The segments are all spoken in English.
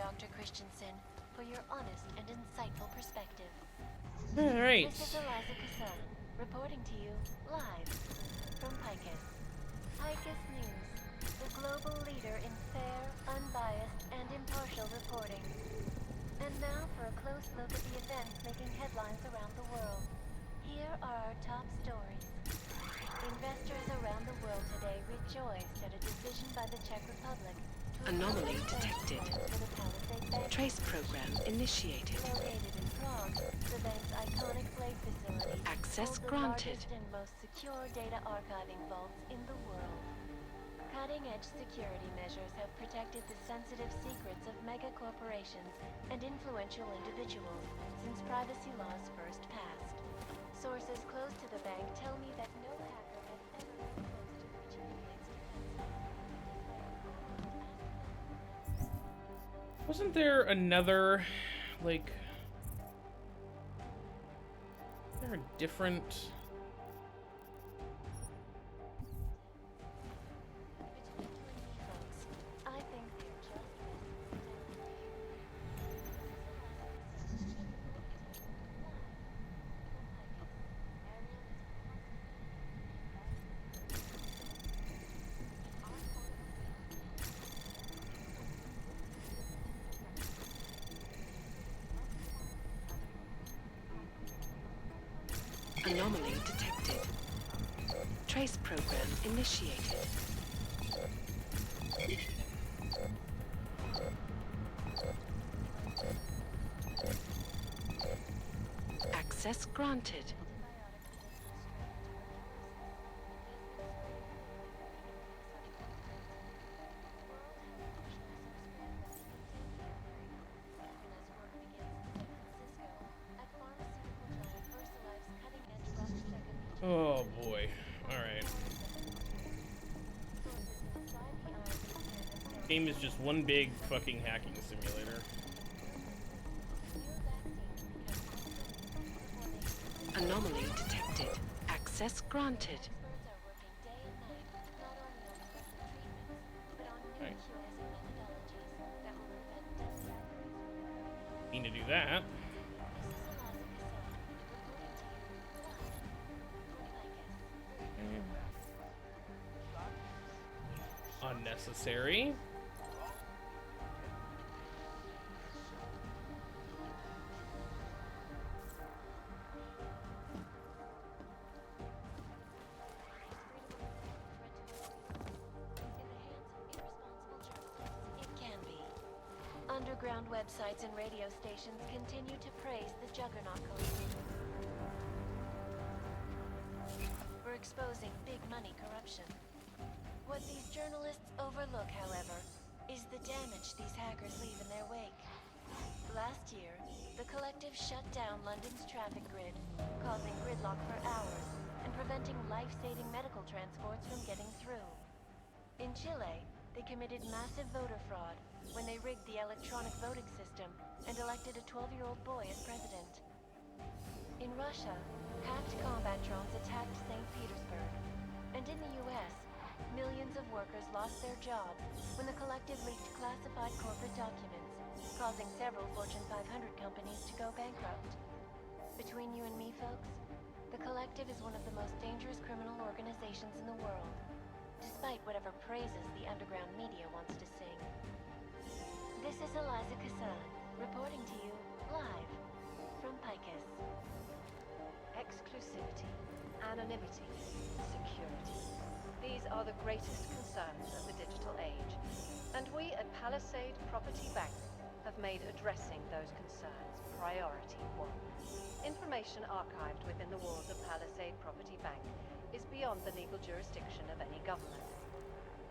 Dr. Christensen, for your honest and insightful perspective. Alright. This is Eliza Kassan, reporting to you live from Picus. Picus News, the global leader in fair, unbiased, and impartial reporting. And now for a close look at the events making headlines around the world. Here are our top stories. Investors around the world today rejoiced at a decision by the Czech Republic to Anomaly detected. for the Palisade Bank. Trace program initiated. Located in Prague, the bank's iconic blade facility Access holds the granted. largest and most secure data archiving vaults in the world. Cutting-edge security measures have protected the sensitive secrets of mega corporations and influential individuals since privacy laws first passed. Sources close to the bank tell me that no hacker has ever been close to breaching the bank's defenses. Wasn't there another, like... Is there a different... I think they're just Anomaly detected. Trace program initiated. Access granted. Oh boy. Alright. Game is just one big fucking hacking simulator. Anomaly detected. Access granted. Right. Need to do that. Unnecessary. It can be. Underground websites and radio stations continue to praise the Juggernaut Collective for exposing big money corruption. What these journalists overlook, however, is the damage these hackers leave in their wake. Last year, the collective shut down London's traffic grid, causing gridlock for hours and preventing life-saving medical transports from getting through. In Chile, they committed massive voter fraud when they rigged the electronic voting system and elected a 12-year-old boy as president. In Russia, hacked combat drones attacked St. Petersburg. And in the US, millions of workers lost their jobs when the collective leaked classified corporate documents, causing several Fortune 500 companies to go bankrupt. Between you and me, folks, the collective is one of the most dangerous criminal organizations in the world, despite whatever praises the underground media wants to sing. This is Eliza Kassan, reporting to you live from Picus. Exclusivity, anonymity, security. These are the greatest concerns of the digital age, and we at Palisade Property Bank have made addressing those concerns priority one. Information archived within the walls of Palisade Property Bank is beyond the legal jurisdiction of any government.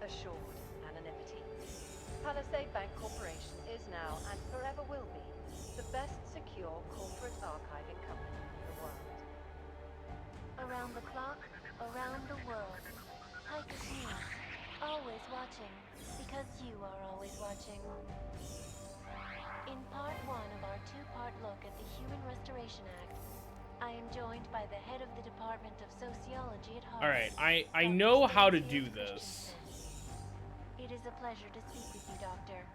Assured anonymity. Palisade Bank Corporation is now and forever will be the best secure corporate archiving company in the world. Around the clock, around the world. Picus News. Always watching, because you are always watching. In part one of our two-part look at the Human Restoration Act, I am joined by the head of the Department of Sociology at Harvard. Alright, I know how to do this. It is a pleasure to speak with you, Doctor.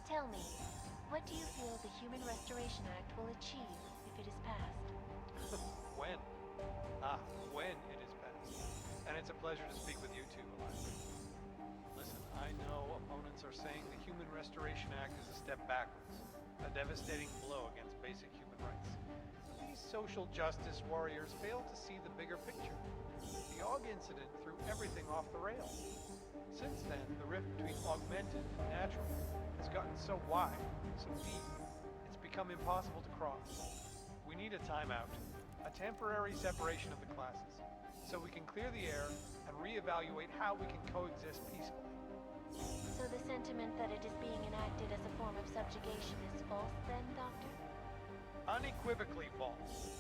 Tell me, what do you feel the Human Restoration Act will achieve if it is passed? When? When it is passed. And it's a pleasure to speak with you two, Eliza. Listen, I know opponents are saying the Human Restoration Act is a step backwards, a devastating blow against basic human rights. These social justice warriors fail to see the bigger picture. The AUG incident threw everything off the rails. Since then, the rift between augmented and natural has gotten so wide, so deep, it's become impossible to cross. We need a timeout, a temporary separation of the classes, so we can clear the air and reevaluate how we can coexist peacefully. So the sentiment that it is being enacted as a form of subjugation is false then, Doctor? Unequivocally false.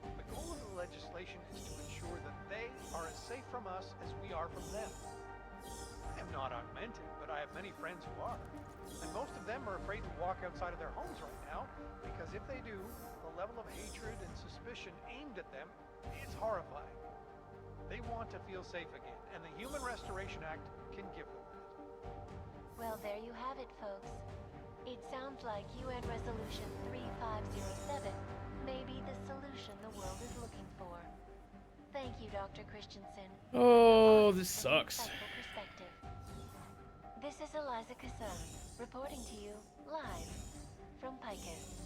The goal of the legislation is to ensure that they are as safe from us as we are from them. I am not augmented, but I have many friends who are. And most of them are afraid to walk outside of their homes right now, because if they do, the level of hatred and suspicion aimed at them is horrifying. They want to feel safe again, and the Human Restoration Act can give them that. Well, there you have it, folks. It sounds like UN Resolution 3507 may be the solution the world is looking for. Thank you, Dr. Christensen. Oh, this For sucks. insightful perspective. This is Eliza Kassan, reporting to you live from Picus.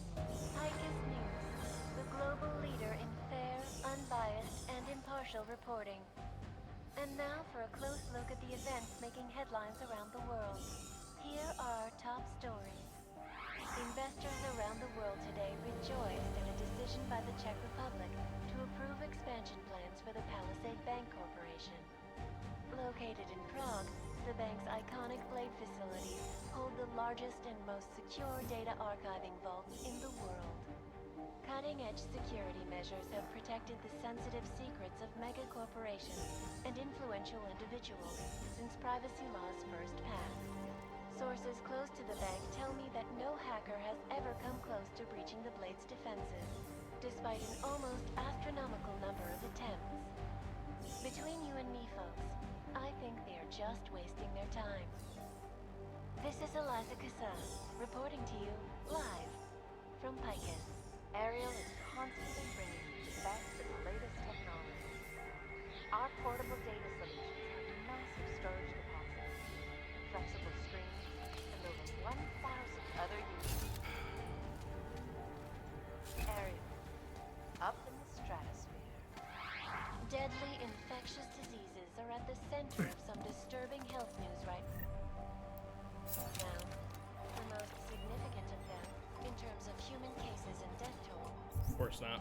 Picus News, the global leader in fair, unbiased, and impartial reporting. And now for a close look at the events making headlines around the world. Here are our top stories. Investors around the world today rejoiced at a decision by the Czech Republic to approve expansion plans for the Palisade Bank Corporation. Located in Prague, the bank's iconic Blade facilities hold the largest and most secure data archiving vaults in the world. Cutting-edge security measures have protected the sensitive secrets of mega corporations and influential individuals since privacy laws first passed. Sources close to the bank tell me that no hacker has ever come close to breaching the Blade's defenses, despite an almost astronomical number of attempts. Between you and me, folks, I think they are just wasting their time. This is Eliza Kassan, reporting to you live from Picus. Ariel is constantly bringing you the best and latest technology. Our portable data solutions have massive storage deposits, flexible screens, and over 1,000 other uses. Ariel, up in the stratosphere. Deadly infectious diseases are at the center of some disturbing health news right now. The most significant of them, in terms of human cases and death toll, Of course not.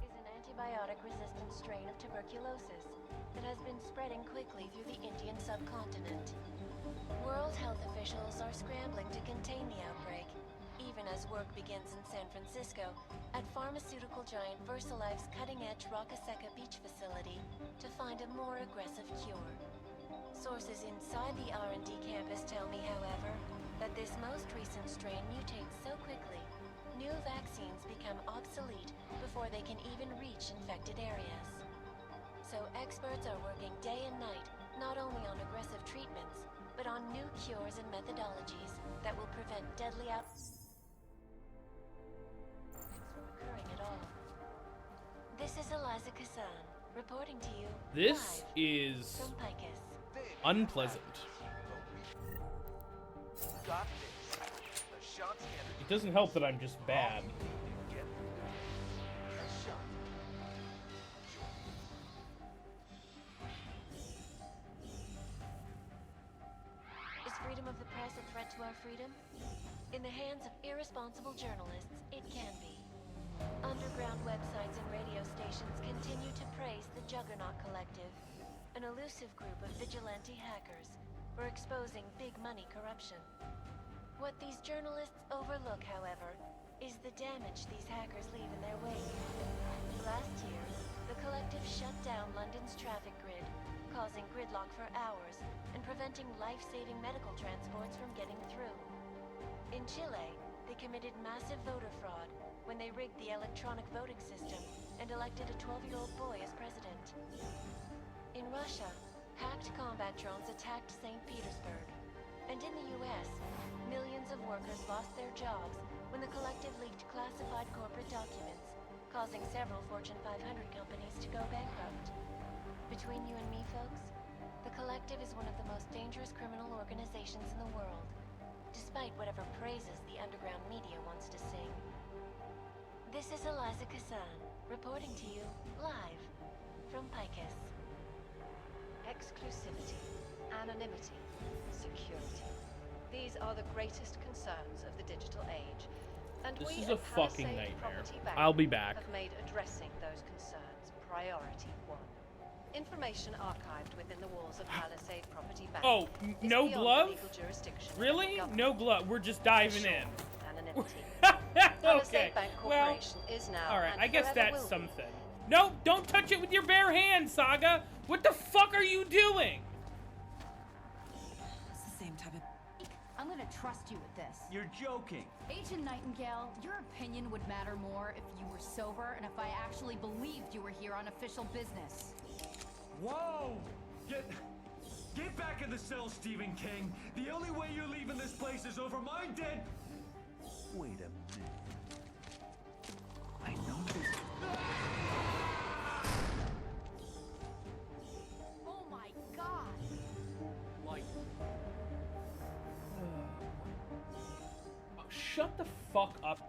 is an antibiotic-resistant strain of tuberculosis that has been spreading quickly through the Indian subcontinent. World health officials are scrambling to contain the outbreak, even as work begins in San Francisco at pharmaceutical giant VersaLife's cutting-edge Rocaseca Beach facility to find a more aggressive cure. Sources inside the R&D campus tell me, however, that this most recent strain mutates so quickly, new vaccines become obsolete before they can even reach infected areas. So experts are working day and night, not only on aggressive treatments, but on new cures and methodologies that will prevent deadly outbreaks from occurring at all. This is Eliza Kassan, reporting to you This live is from Picus. unpleasant. Got this. The shot's getting It doesn't help that I'm just bad. get a shot. Is freedom of the press a threat to our freedom? In the hands of irresponsible journalists, it can be. Underground websites and radio stations continue to praise the Juggernaut Collective, an elusive group of vigilante hackers for exposing big money corruption. What these journalists overlook, however, is the damage these hackers leave in their wake. Last year, the collective shut down London's traffic grid, causing gridlock for hours and preventing life-saving medical transports from getting through. In Chile, they committed massive voter fraud when they rigged the electronic voting system and elected a 12-year-old boy as president. In Russia, hacked combat drones attacked St. Petersburg. And in the US, millions of workers lost their jobs when the collective leaked classified corporate documents, causing several Fortune 500 companies to go bankrupt. Between you and me, folks, the collective is one of the most dangerous criminal organizations in the world, despite whatever praises the underground media wants to sing. This is Eliza Kassan, reporting to you live from Picus. Exclusivity, anonymity, security. These are the greatest concerns of the digital age. And This we is at a fucking Palisade nightmare. Property Bank I'll be back. have made addressing those concerns priority one. Information archived within the walls of Palisade Property Bank. Oh, is no beyond the glove? legal jurisdiction of Really? the government. No glove. We're just diving in. Anonymity. Okay. Palisade Bank Well, Corporation is now all right. and I guess forever that's will be something. No, don't touch it with your bare hands, Saga. What the fuck are you doing? It's the same type of. I'm gonna trust you with this. You're joking. Agent Nightingale, your opinion would matter more if you were sober and if I actually believed you were here on official business. Whoa! Get back in the cell, Stephen King. The only way you're leaving this place is over my dead. Wait a minute. I know this. Oh my god! Like, Oh, shut the fuck up.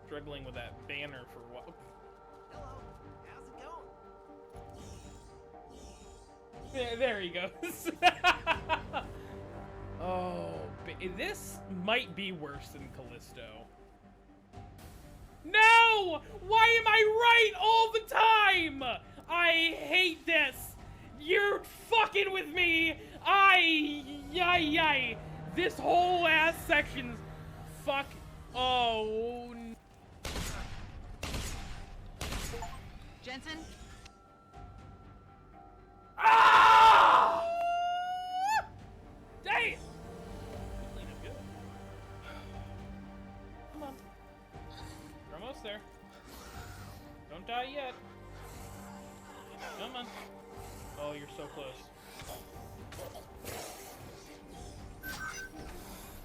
Struggling with that banner for what? Hello. How's it going? Yeah, there he goes. Oh, this might be worse than Callisto. No! Why am I right all the time? I hate this. You're fucking with me. This whole ass section's fuck. Oh. Jensen? Ah! Damn! Clean up good. Come on. We're almost there. Don't die yet. Come on. Oh, you're so close.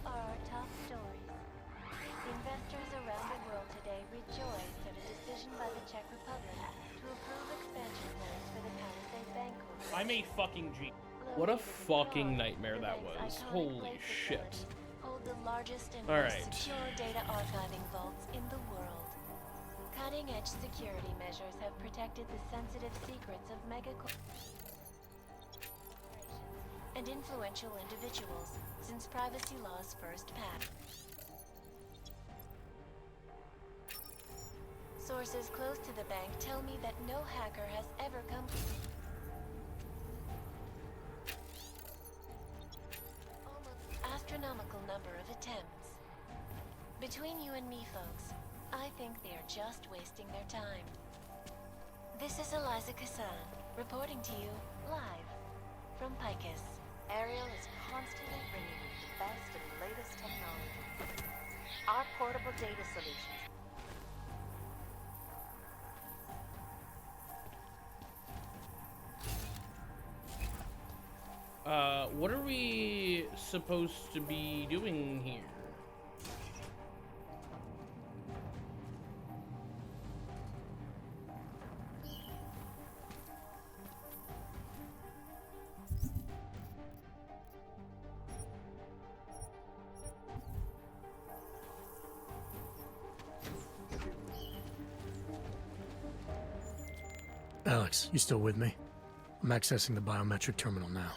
Our top stories. Investors around the world today rejoice at a decision by the Czech Republic to approve expansion plans for the Palisade Bank Corporation. I'm a fucking G. What a Located in fucking Prague, nightmare the that bank's was. iconic Holy Blade shit. facility hold the largest and All most right. secure data archiving vaults in the world. Cutting-edge security measures have protected the sensitive secrets of mega and influential individuals since privacy laws first passed. Sources close to the bank tell me that no hacker has ever come almost astronomical number of attempts. Between you and me, folks, I think they are just wasting their time. This is Eliza Kassan, reporting to you live from Picus. Ariel is constantly bringing you the best and latest technology. Our portable data solutions. What are we supposed to be doing here? Alex, you still with me? I'm accessing the biometric terminal now.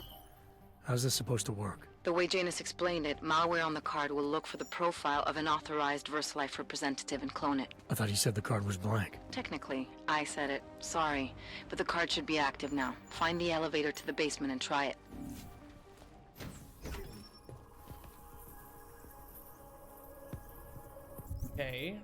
How's this supposed to work? The way Janus explained it, malware on the card will look for the profile of an authorized VersaLife representative and clone it. I thought he said the card was blank. Technically, I said it. Sorry. But the card should be active now. Find the elevator to the basement and try it. Okay.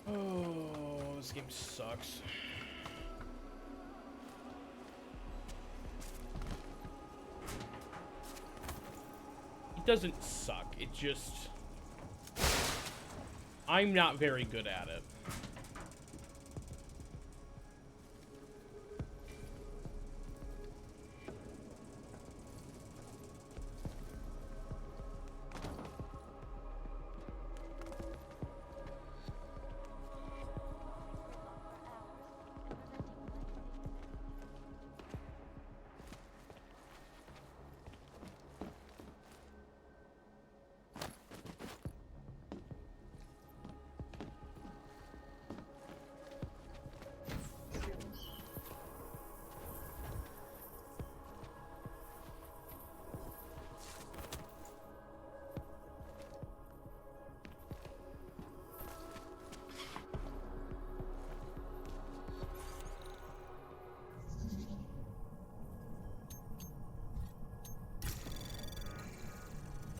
Oh, this game sucks. It doesn't suck, it just... I'm not very good at it.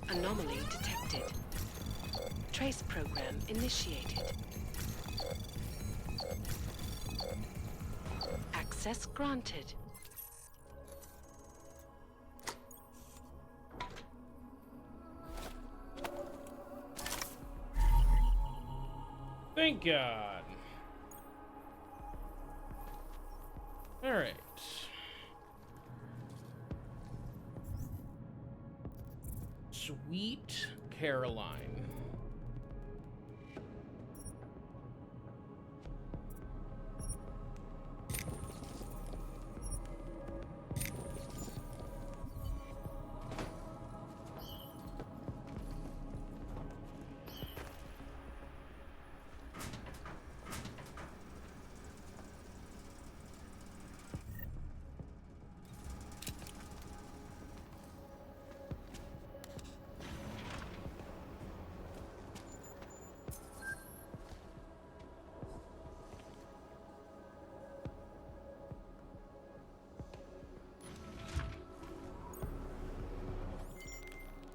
Anomaly detected. Trace program initiated. Access granted. Thank God. All right. Sweet Caroline.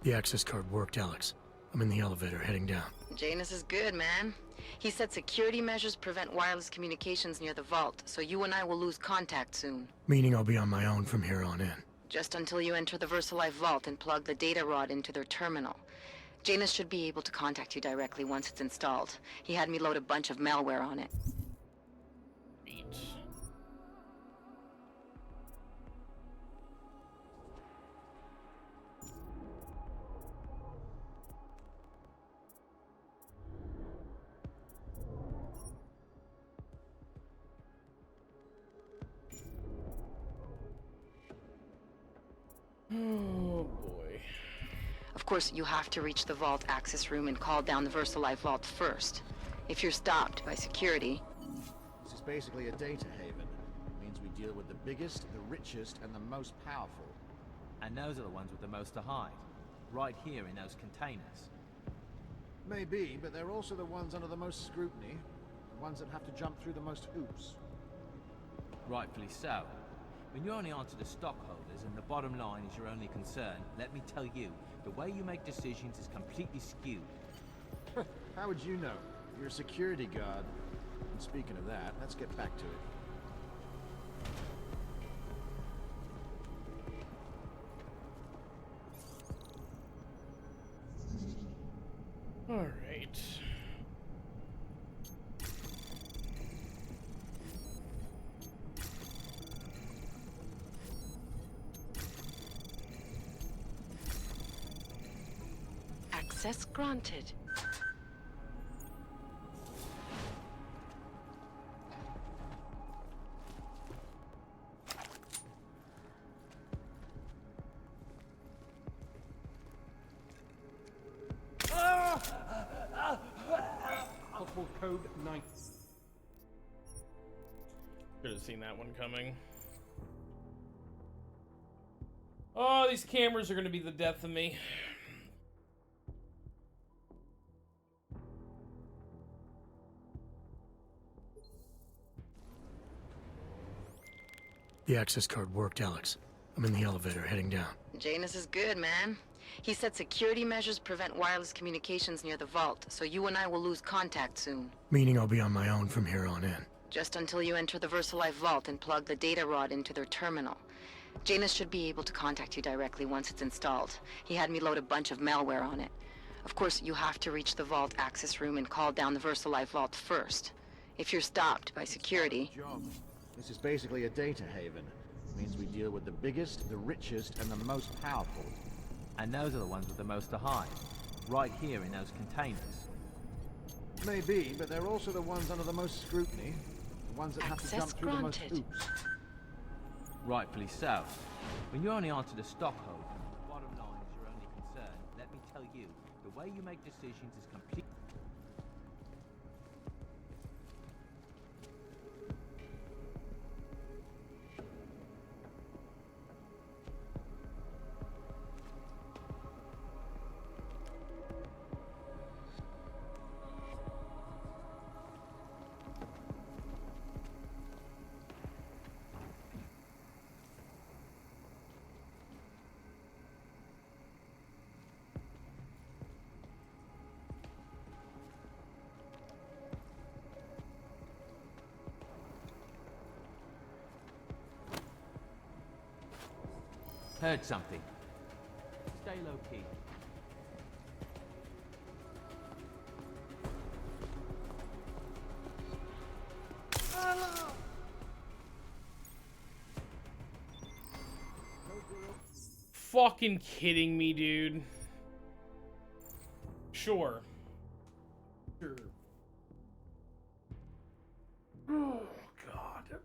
The access card worked, Alex. I'm in the elevator heading down. Janus is good, man. He said security measures prevent wireless communications near the vault, so you and I will lose contact soon. Meaning I'll be on my own from here on in. Just until you enter the VersaLife vault and plug the data rod into their terminal. Janus should be able to contact you directly once it's installed. He had me load a bunch of malware on it. Beat. Oh boy. Of course, you have to reach the vault access room and call down the VersaLife vault first. If you're stopped by security... This is basically a data haven. It means we deal with the biggest, the richest, and the most powerful. And those are the ones with the most to hide. Right here in those containers. Maybe, but they're also the ones under the most scrutiny. The ones that have to jump through the most hoops. Rightfully so. When you only answer to stockholders and the bottom line is your only concern, let me tell you, the way you make decisions is completely skewed. How would you know? You're a security guard. And speaking of that, let's get back to it. All right. Access granted. Possible code 9. Could have seen that one coming. Oh, these cameras are going to be the death of me. The access card worked, Alex. I'm in the elevator, heading down. Janus is good, man. He said security measures prevent wireless communications near the vault, so you and I will lose contact soon. Meaning I'll be on my own from here on in. Just until you enter the VersaLife vault and plug the data rod into their terminal. Janus should be able to contact you directly once it's installed. He had me load a bunch of malware on it. Of course, you have to reach the vault access room and call down the VersaLife vault first. If you're stopped by security... This is basically a data haven. It means we deal with the biggest, the richest, and the most powerful. And those are the ones with the most to hide. Right here in those containers. Maybe, but they're also the ones under the most scrutiny. The ones that have to jump through the most hoops. Rightfully so. When you only answer the stockholder, the bottom line is your only concern. Let me tell you, the way you make decisions is complete. Heard something. Stay low key. Fucking kidding me, dude. Sure. Sure. Oh, God.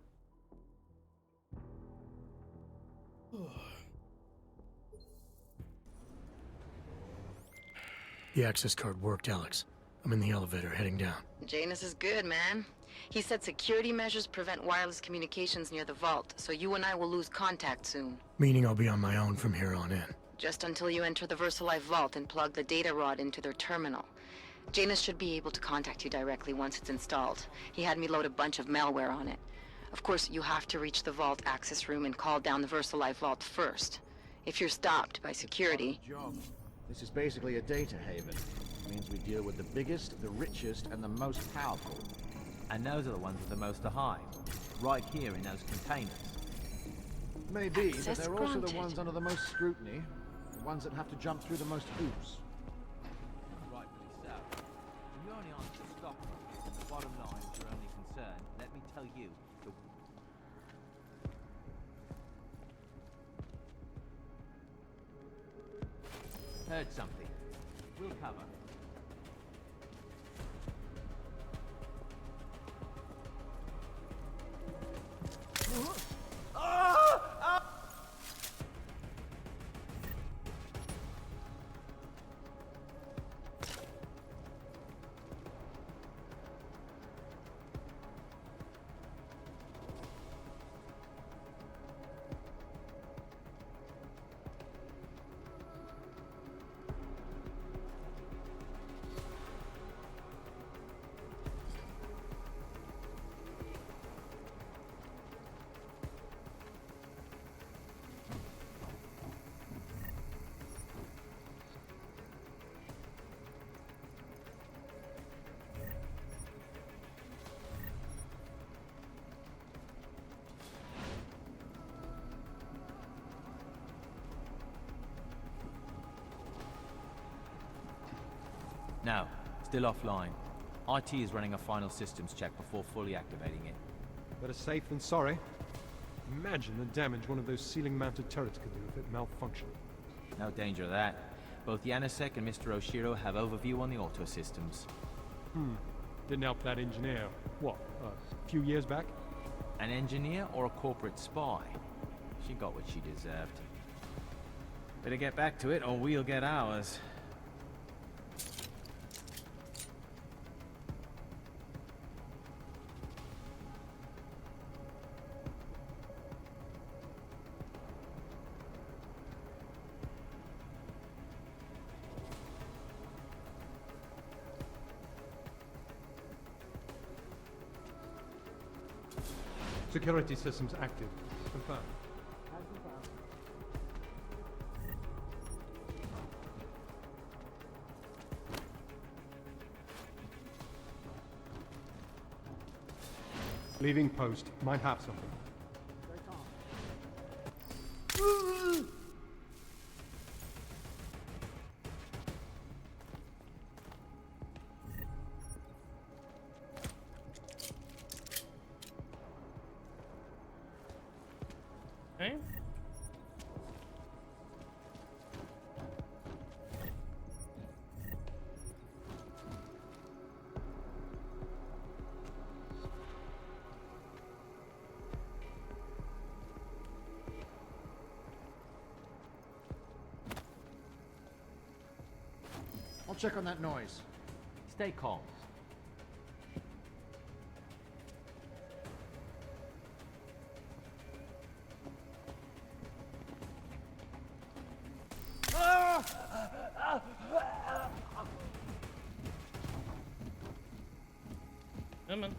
The access card worked, Alex. I'm in the elevator, heading down. Janus is good, man. He said security measures prevent wireless communications near the vault, so you and I will lose contact soon. Meaning I'll be on my own from here on in. Just until you enter the VersaLife vault and plug the data rod into their terminal. Janus should be able to contact you directly once it's installed. He had me load a bunch of malware on it. Of course, you have to reach the vault access room and call down the VersaLife vault first. If you're stopped by security... This is basically a data haven. It means we deal with the biggest, the richest, and the most powerful. And those are the ones with the most to hide. Right here in those containers. Maybe, but they're also the ones under the most scrutiny. The ones that have to jump through the most hoops. Rightfully so. When you only answer the stockholder, the bottom line is your only concern. Let me tell you, Heard something. We'll cover. No, still offline. IT is running a final systems check before fully activating it. Better safe than sorry. Imagine the damage one of those ceiling-mounted turrets could do if it malfunctioned. No danger of that. Both Yannisek and Mr. Oshiro have overview on the auto systems. Didn't help that engineer. What, a few years back? An engineer or a corporate spy? She got what she deserved. Better get back to it, or we'll get ours. Security systems active. Confirmed. Leaving post. Might have something. Okay. I'll check on that noise. Stay calm. Come on.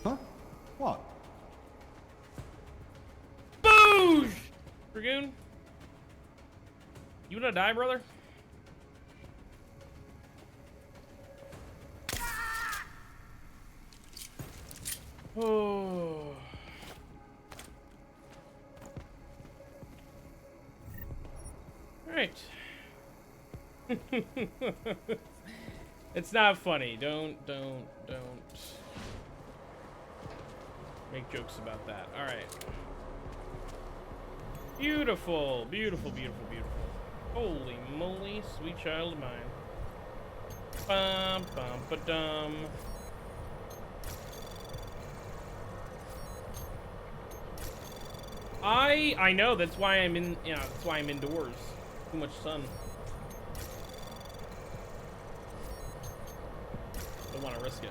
Huh? What? Boosh! Dragoon? You wanna die, brother? Oh. Alright. It's not funny. Don't make jokes about that. Alright. Beautiful, beautiful, beautiful, beautiful. Holy moly, sweet child of mine. Bum bum ba dum. I know, that's why I'm in, that's why I'm indoors. Too much sun. Don't want to risk it.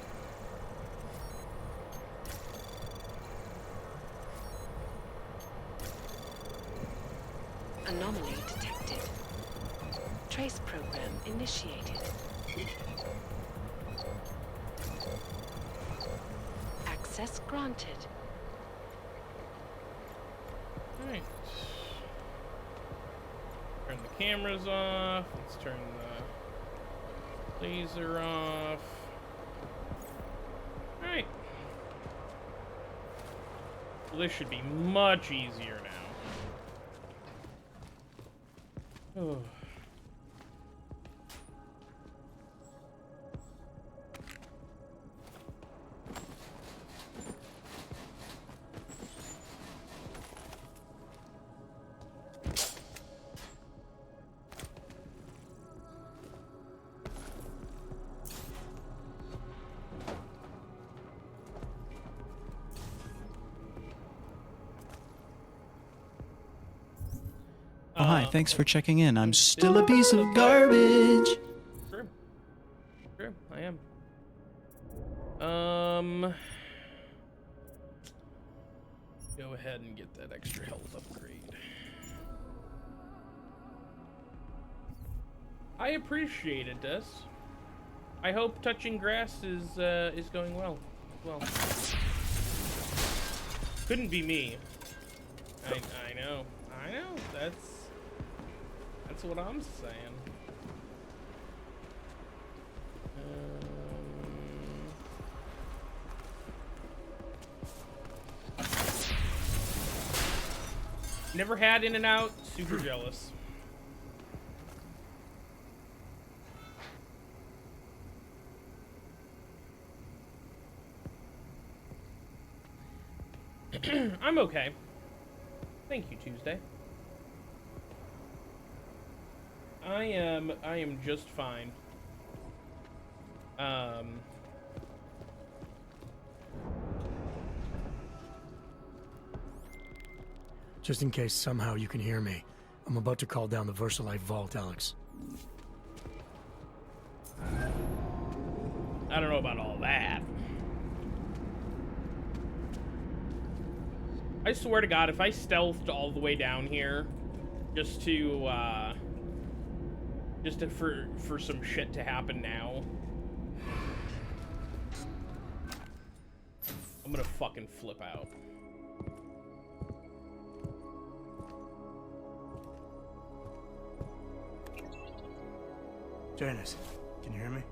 Anomaly detected. Trace program initiated. Access granted. Alright. Turn the cameras off. Let's turn the laser off. Alright. Well, this should be much easier now. Oh. Oh, hi, thanks for checking in. I'm still a piece of garbage. True. True, I am. Go ahead and get that extra health upgrade. I appreciate it, Des. I hope touching grass is going well as well. Couldn't be me. I know. I know. That's what I'm saying. Never had In-N-Out. Super jealous. I'm okay. Thank you, Tuesday. I am just fine. Just in case somehow you can hear me, I'm about to call down the VersaLife vault, Alex. I don't know about all that. I swear to God, if I stealthed all the way down here, just for some shit to happen now, I'm gonna fucking flip out. Janice, can you hear me?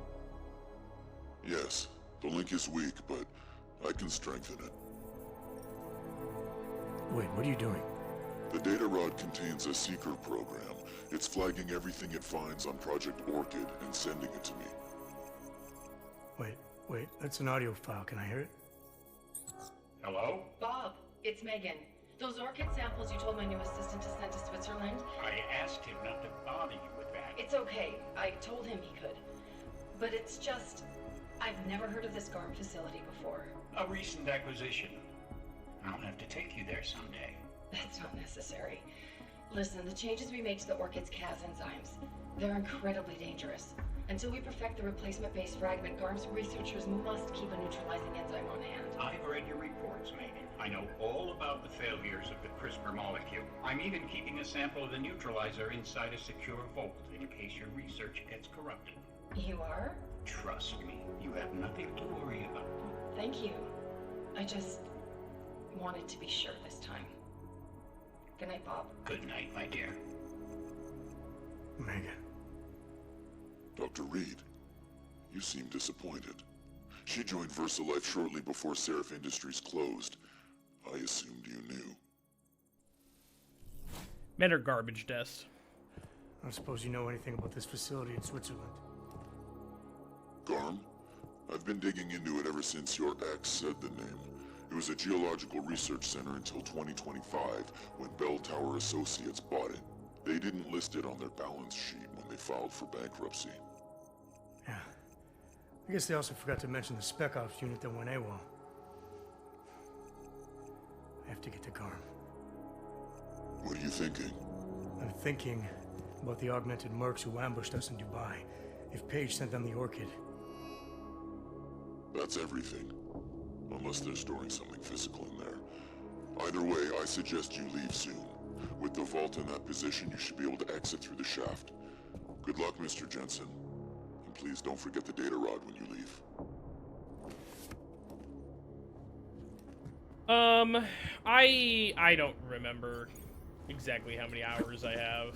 Yes, the link is weak, but I can strengthen it. Wait, what are you doing? The data rod contains a secret program. It's flagging everything it finds on Project Orchid and sending it to me. Wait, that's an audio file. Can I hear it? Hello? Bob, it's Megan. Those orchid samples you told my new assistant to send to Switzerland? I asked him not to bother you with that. It's okay. I told him he could. But it's just... I've never heard of this GARM facility before. A recent acquisition. I'll have to take you there someday. That's not necessary. Listen, the changes we make to the orchid's Cas enzymes, they're incredibly dangerous. Until we perfect the replacement-based fragment, GARM's researchers must keep a neutralizing enzyme on hand. I've read your reports, Megan. I know all about the failures of the CRISPR molecule. I'm even keeping a sample of the neutralizer inside a secure vault in case your research gets corrupted. You are? Trust me, you have nothing to worry about. Thank you. I just wanted to be sure this time. Good night, Bob. Good night, my dear. Megan. Dr. Reed, you seem disappointed. She joined VersaLife shortly before Seraph Industries closed. I assumed you knew. Men are garbage deaths. I don't suppose you know anything about this facility in Switzerland. GARM? I've been digging into it ever since your ex said the name. It was a geological research center until 2025, when Bell Tower Associates bought it. They didn't list it on their balance sheet when they filed for bankruptcy. Yeah. I guess they also forgot to mention the Spec Ops unit that went AWOL. I have to get to GARM. What are you thinking? I'm thinking about the augmented mercs who ambushed us in Dubai. If Paige sent them the Orchid. That's everything. Unless they're storing something physical in there. Either way, I suggest you leave soon. With the vault in that position, you should be able to exit through the shaft. Good luck, Mr. Jensen. And please don't forget the data rod when you leave. I don't remember exactly how many hours I have.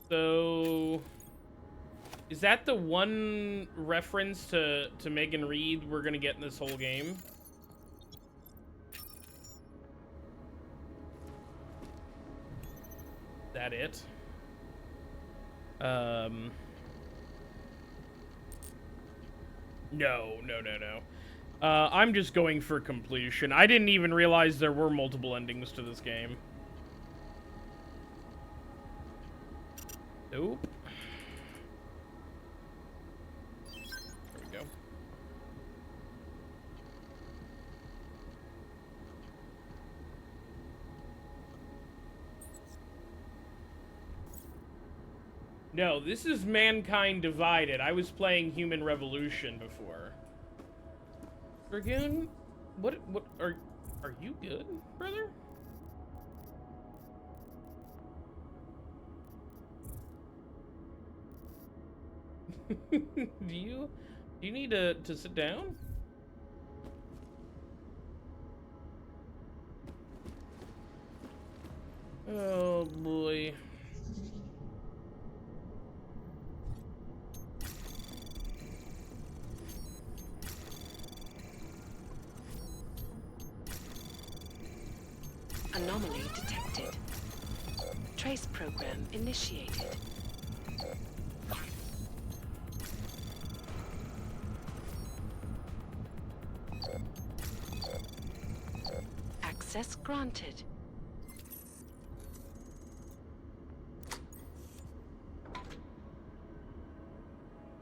So, is that the one reference to Megan Reed we're gonna get in this whole game? Is that it? No. I'm just going for completion. I didn't even realize there were multiple endings to this game. Nope. There we go. No, this is Mankind Divided. I was playing Human Revolution before. Dragoon? What are you good, brother? Do you need to sit down? Oh boy. Anomaly detected. Trace program initiated. Access granted.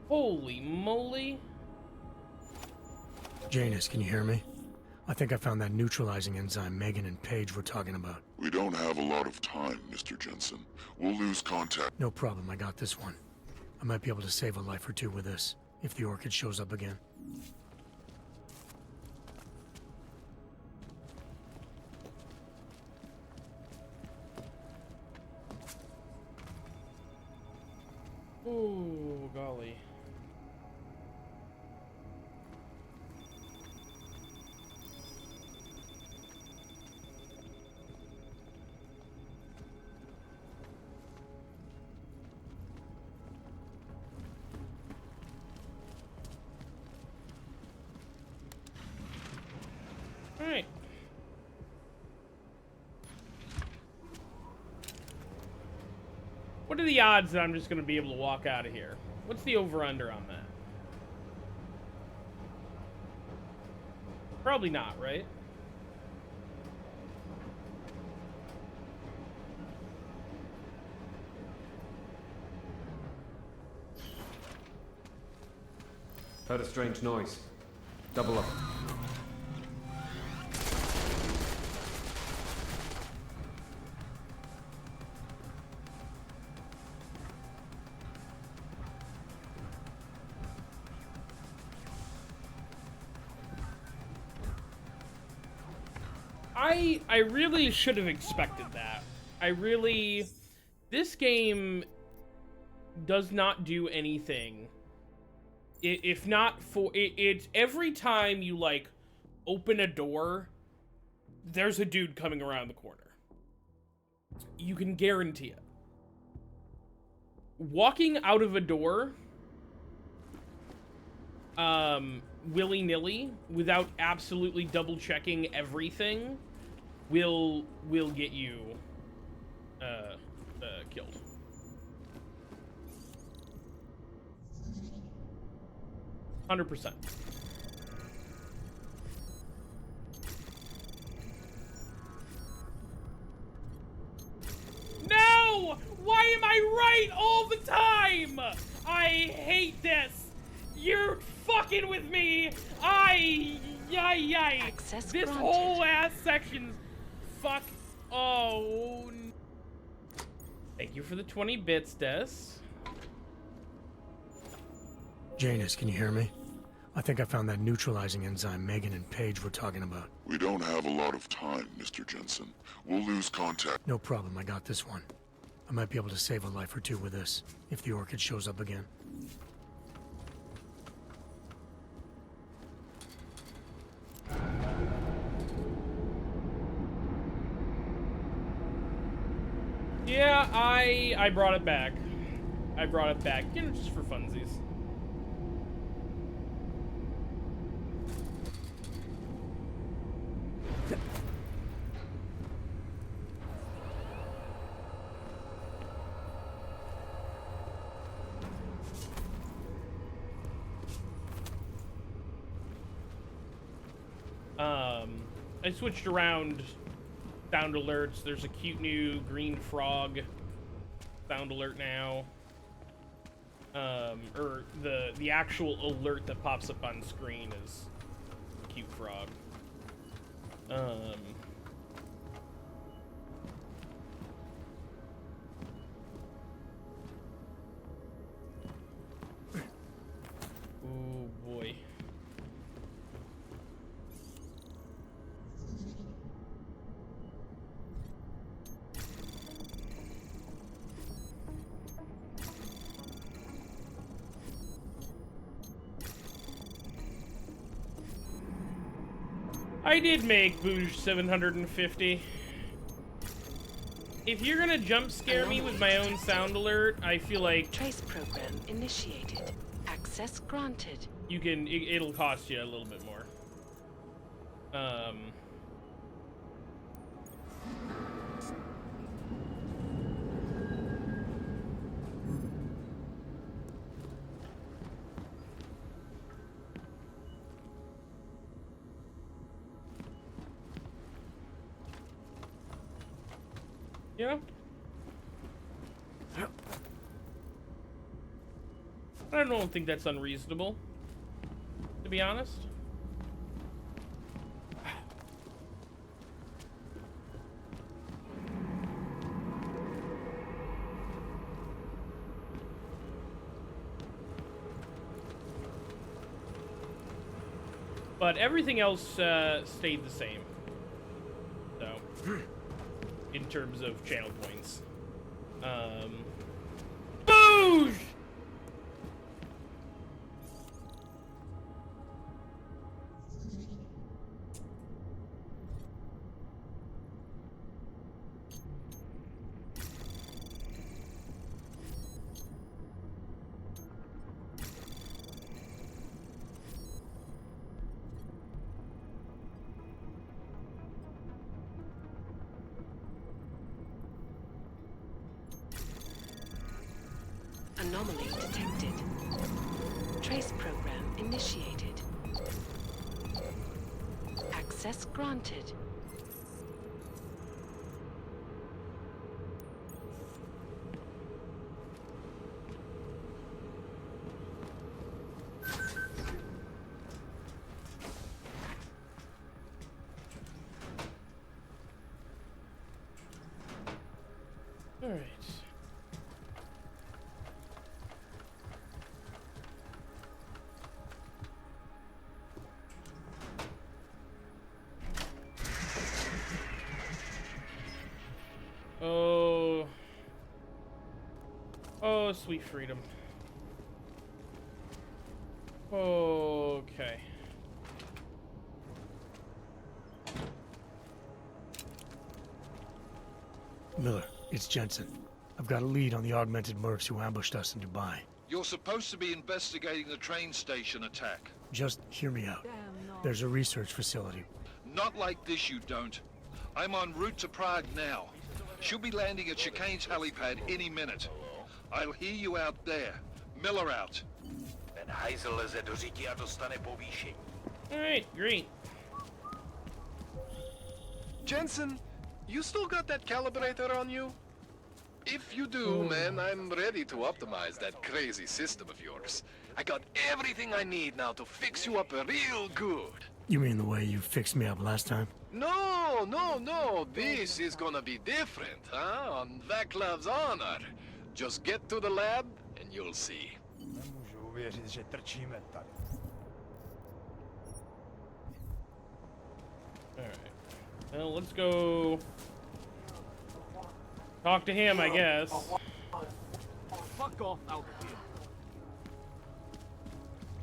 Holy moly. Janus, can you hear me? I think I found that neutralizing enzyme Megan and Paige were talking about. We don't have a lot of time, Mr. Jensen. We'll lose contact. No problem, I got this one. I might be able to save a life or two with this, if the Orchid shows up again. Oh, golly. Alright. What are the odds that I'm just going to be able to walk out of here? What's the over-under on that? Probably not, right? Heard a strange noise. Double up. I really should have expected that. This game does not do anything. If not for, it's every time you, like, open a door, there's a dude coming around the corner. You can guarantee it. Walking out of a door, willy-nilly, without absolutely double-checking everything, will get you killed. %. No! Why am I right all the time? I hate this. You're fucking with me. Access This granted. whole ass section's fuck. Oh. Thank you for the 20 bits, Des. Janus, can you hear me? I think I found that neutralizing enzyme Megan and Paige were talking about. We don't have a lot of time, Mr. Jensen. We'll lose contact. No problem, I got this one. I might be able to save a life or two with this, if the Orchid shows up again. Yeah, I brought it back. I brought it back, you know, just for funsies. I switched around sound alerts. There's a cute new green frog sound alert now. Or the actual alert that pops up on screen is a cute frog. Oh boy. I did make Bouge 750. If you're gonna jump scare me with my own sound alert, I feel like Trace program initiated. Access granted. you can. It'll cost you a little bit more. Yeah. I don't think that's unreasonable, to be honest. But everything else stayed the same. So, in terms of channel points. Boosh! Anomaly detected. Trace program initiated. Access granted. All right. Oh. Oh, sweet freedom. Okay. Miller, it's Jensen. I've got a lead on the augmented mercs who ambushed us in Dubai. You're supposed to be investigating the train station attack. Just hear me out. There's a research facility. Not like this, you don't. I'm en route to Prague now. She'll be landing at Chicane's helipad any minute. I'll hear you out there. Miller out. Alright, great. Jensen, you still got that calibrator on you? If you do, man, I'm ready to optimize that crazy system of yours. I got everything I need now to fix you up real good. You mean the way you fixed me up last time? No, no, no. This is gonna be different, huh? On Vaclav's honor. Just get to the lab and you'll see. Alright. Well, let's go talk to him, I guess. Fuck off out here.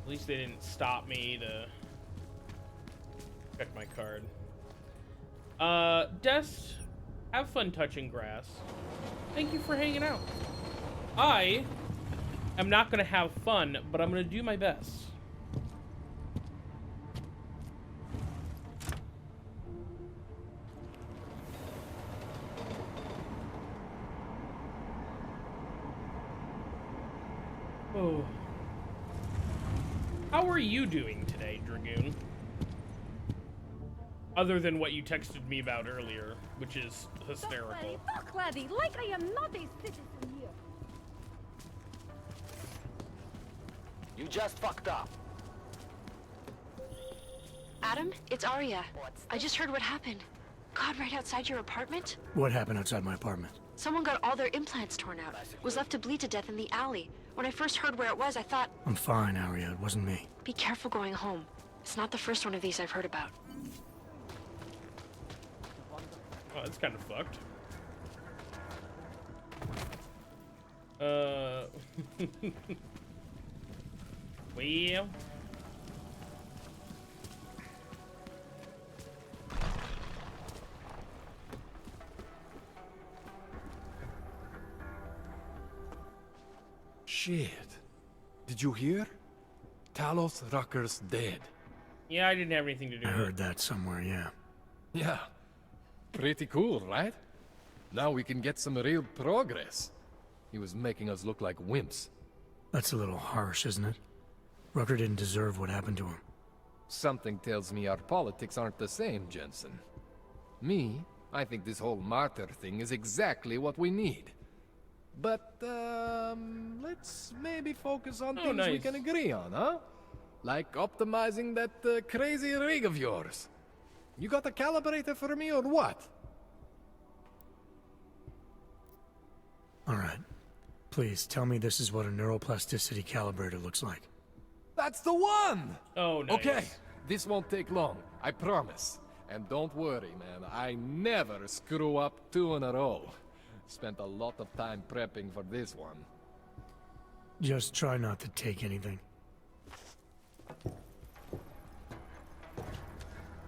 At least they didn't stop me to check my card. Dest, have fun touching grass. Thank you for hanging out. I am not gonna have fun, but I'm gonna do my best. Oh. How are you doing today, Dragoon? Other than what you texted me about earlier, which is hysterical. Fuck, laddie, like I am not a citizen here. You just fucked up. Adam, it's Arya. I just heard what happened. God, right outside your apartment? What happened outside my apartment? Someone got all their implants torn out. Was left to bleed to death in the alley. When I first heard where it was, I thought... I'm fine, Arya. It wasn't me. Be careful going home. It's not the first one of these I've heard about. Oh, that's kind of fucked. Well... Shit. Did you hear? Talos Rucker's dead. Yeah, I didn't have anything to do I with it. heard that somewhere, yeah. Yeah. Pretty cool, right? Now we can get some real progress. He was making us look like wimps. That's a little harsh, isn't it? Rucker didn't deserve what happened to him. Something tells me our politics aren't the same, Jensen. Me, I think this whole martyr thing is exactly what we need. But, let's maybe focus on things we nice. can agree on, huh? Like optimizing that crazy rig of yours. You got a calibrator for me or what? Alright. Please, tell me this is what a neuroplasticity calibrator looks like. That's the one! Oh, nice. Okay, this won't take long, I promise. And don't worry, man, I never screw up 2 in a row. Spent a lot of time prepping for this one. Just try not to take anything.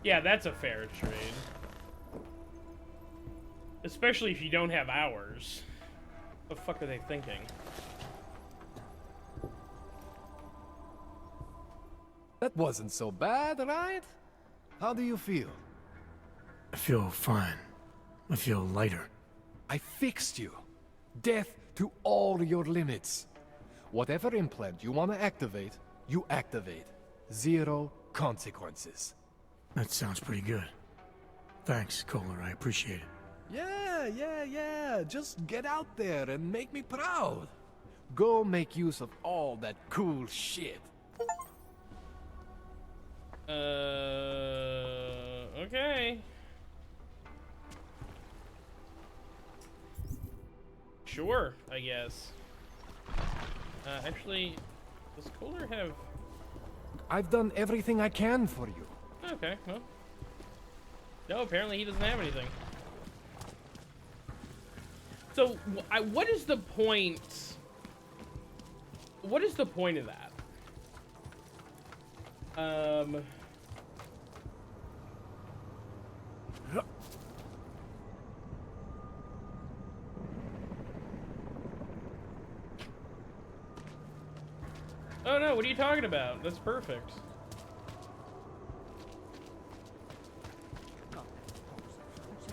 Yeah, that's a fair trade. Especially if you don't have hours. What the fuck are they thinking? That wasn't so bad, right? How do you feel? I feel fine. I feel lighter. I fixed you. Death to all your limits. Whatever implant you want to activate, you activate. 0 consequences. That sounds pretty good. Thanks, Kohler. I appreciate it. Yeah. Just get out there and make me proud. Go make use of all that cool shit. Okay. Sure, I guess. Actually, does Kohler have... I've done everything I can for you. Okay, well. No, apparently he doesn't have anything. So, what is the point? What is the point of that? Oh no, what are you talking about? That's perfect.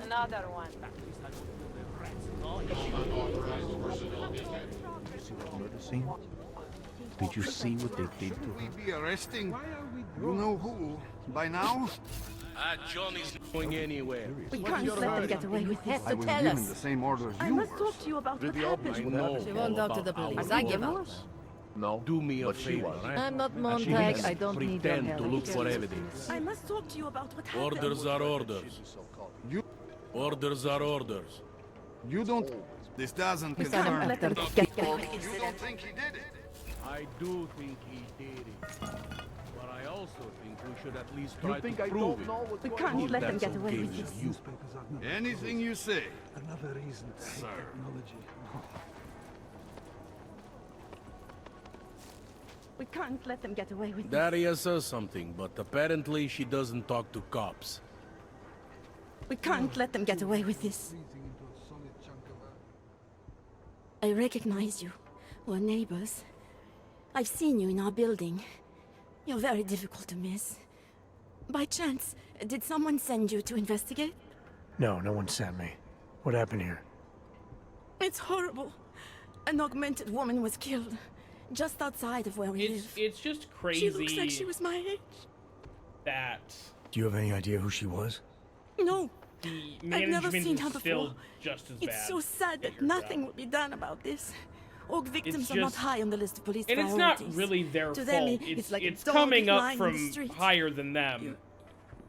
Another one. Did you see what they did to her? Be arresting you know who by now? Johnny's not going anywhere. We can't let them get away with this. I was given the same orders I you must were. talk to you about what happened. She won't talk to the police. I give up. No. Do me a favor, right? I'm not She Montag. needs I don't need your pretend help. to look for evidence. I must talk to you about what happened. Orders are orders. Orders are orders. You don't. This doesn't Mr. confirm. Let them You get don't think he did it? I do think he did it. But I also think we should at least You try think to I prove don't it. know what's We going can't on? let them That's get away okay with with this. you. Anything you say. Another reason to Sir. technology. We can't let them get away with this. Daria says something, but apparently she doesn't talk to cops. We can't let them get away with this. I recognize you. We're neighbors. I've seen you in our building. You're very difficult to miss. By chance, did someone send you to investigate? No, no one sent me. What happened here? It's horrible. An augmented woman was killed. Just outside of where we live. It's just crazy. She looks like she was my age. That Do you have any idea who she was? No. the I've never management seen her is before. still just as bad. It's so sad that nothing will be done about this. Org victims are not just- high on the list of police And priorities. it's not really their To fault. them, It's like a it's dog coming up lying in the from street. higher than them.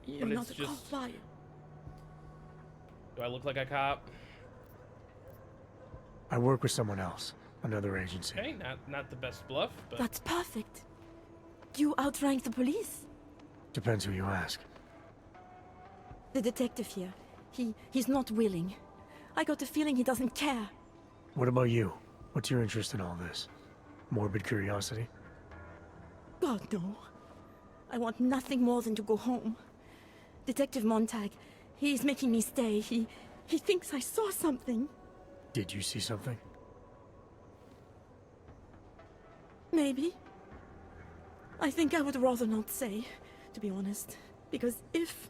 You're but not it's a just. cop, are you? Do I look like a cop? I work with someone else. Another agency. Okay, not the best bluff, but That's perfect. You outrank the police. Depends who you ask. The detective here, he's not willing. I got the feeling he doesn't care. What about you? What's your interest in all this? Morbid curiosity? God, no. I want nothing more than to go home. Detective Montag, he's making me stay. He thinks I saw something. Did you see something? Maybe. I think I would rather not say, to be honest. Because if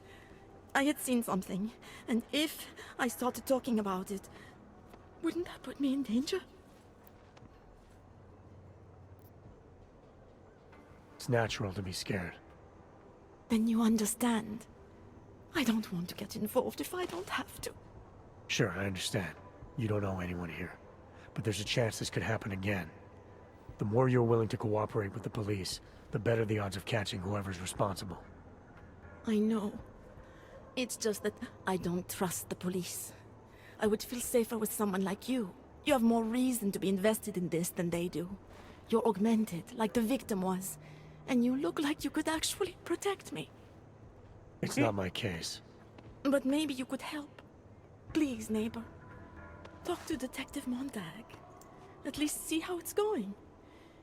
I had seen something, and if I started talking about it, wouldn't that put me in danger? It's natural to be scared. Then you understand. I don't want to get involved if I don't have to. Sure, I understand. You don't know anyone here. But there's a chance this could happen again. The more you're willing to cooperate with the police, the better the odds of catching whoever's responsible. I know. It's just that I don't trust the police. I would feel safer with someone like you. You have more reason to be invested in this than they do. You're augmented, like the victim was. And you look like you could actually protect me. It's not my case. But maybe you could help. Please, neighbor. Talk to Detective Montag. At least see how it's going.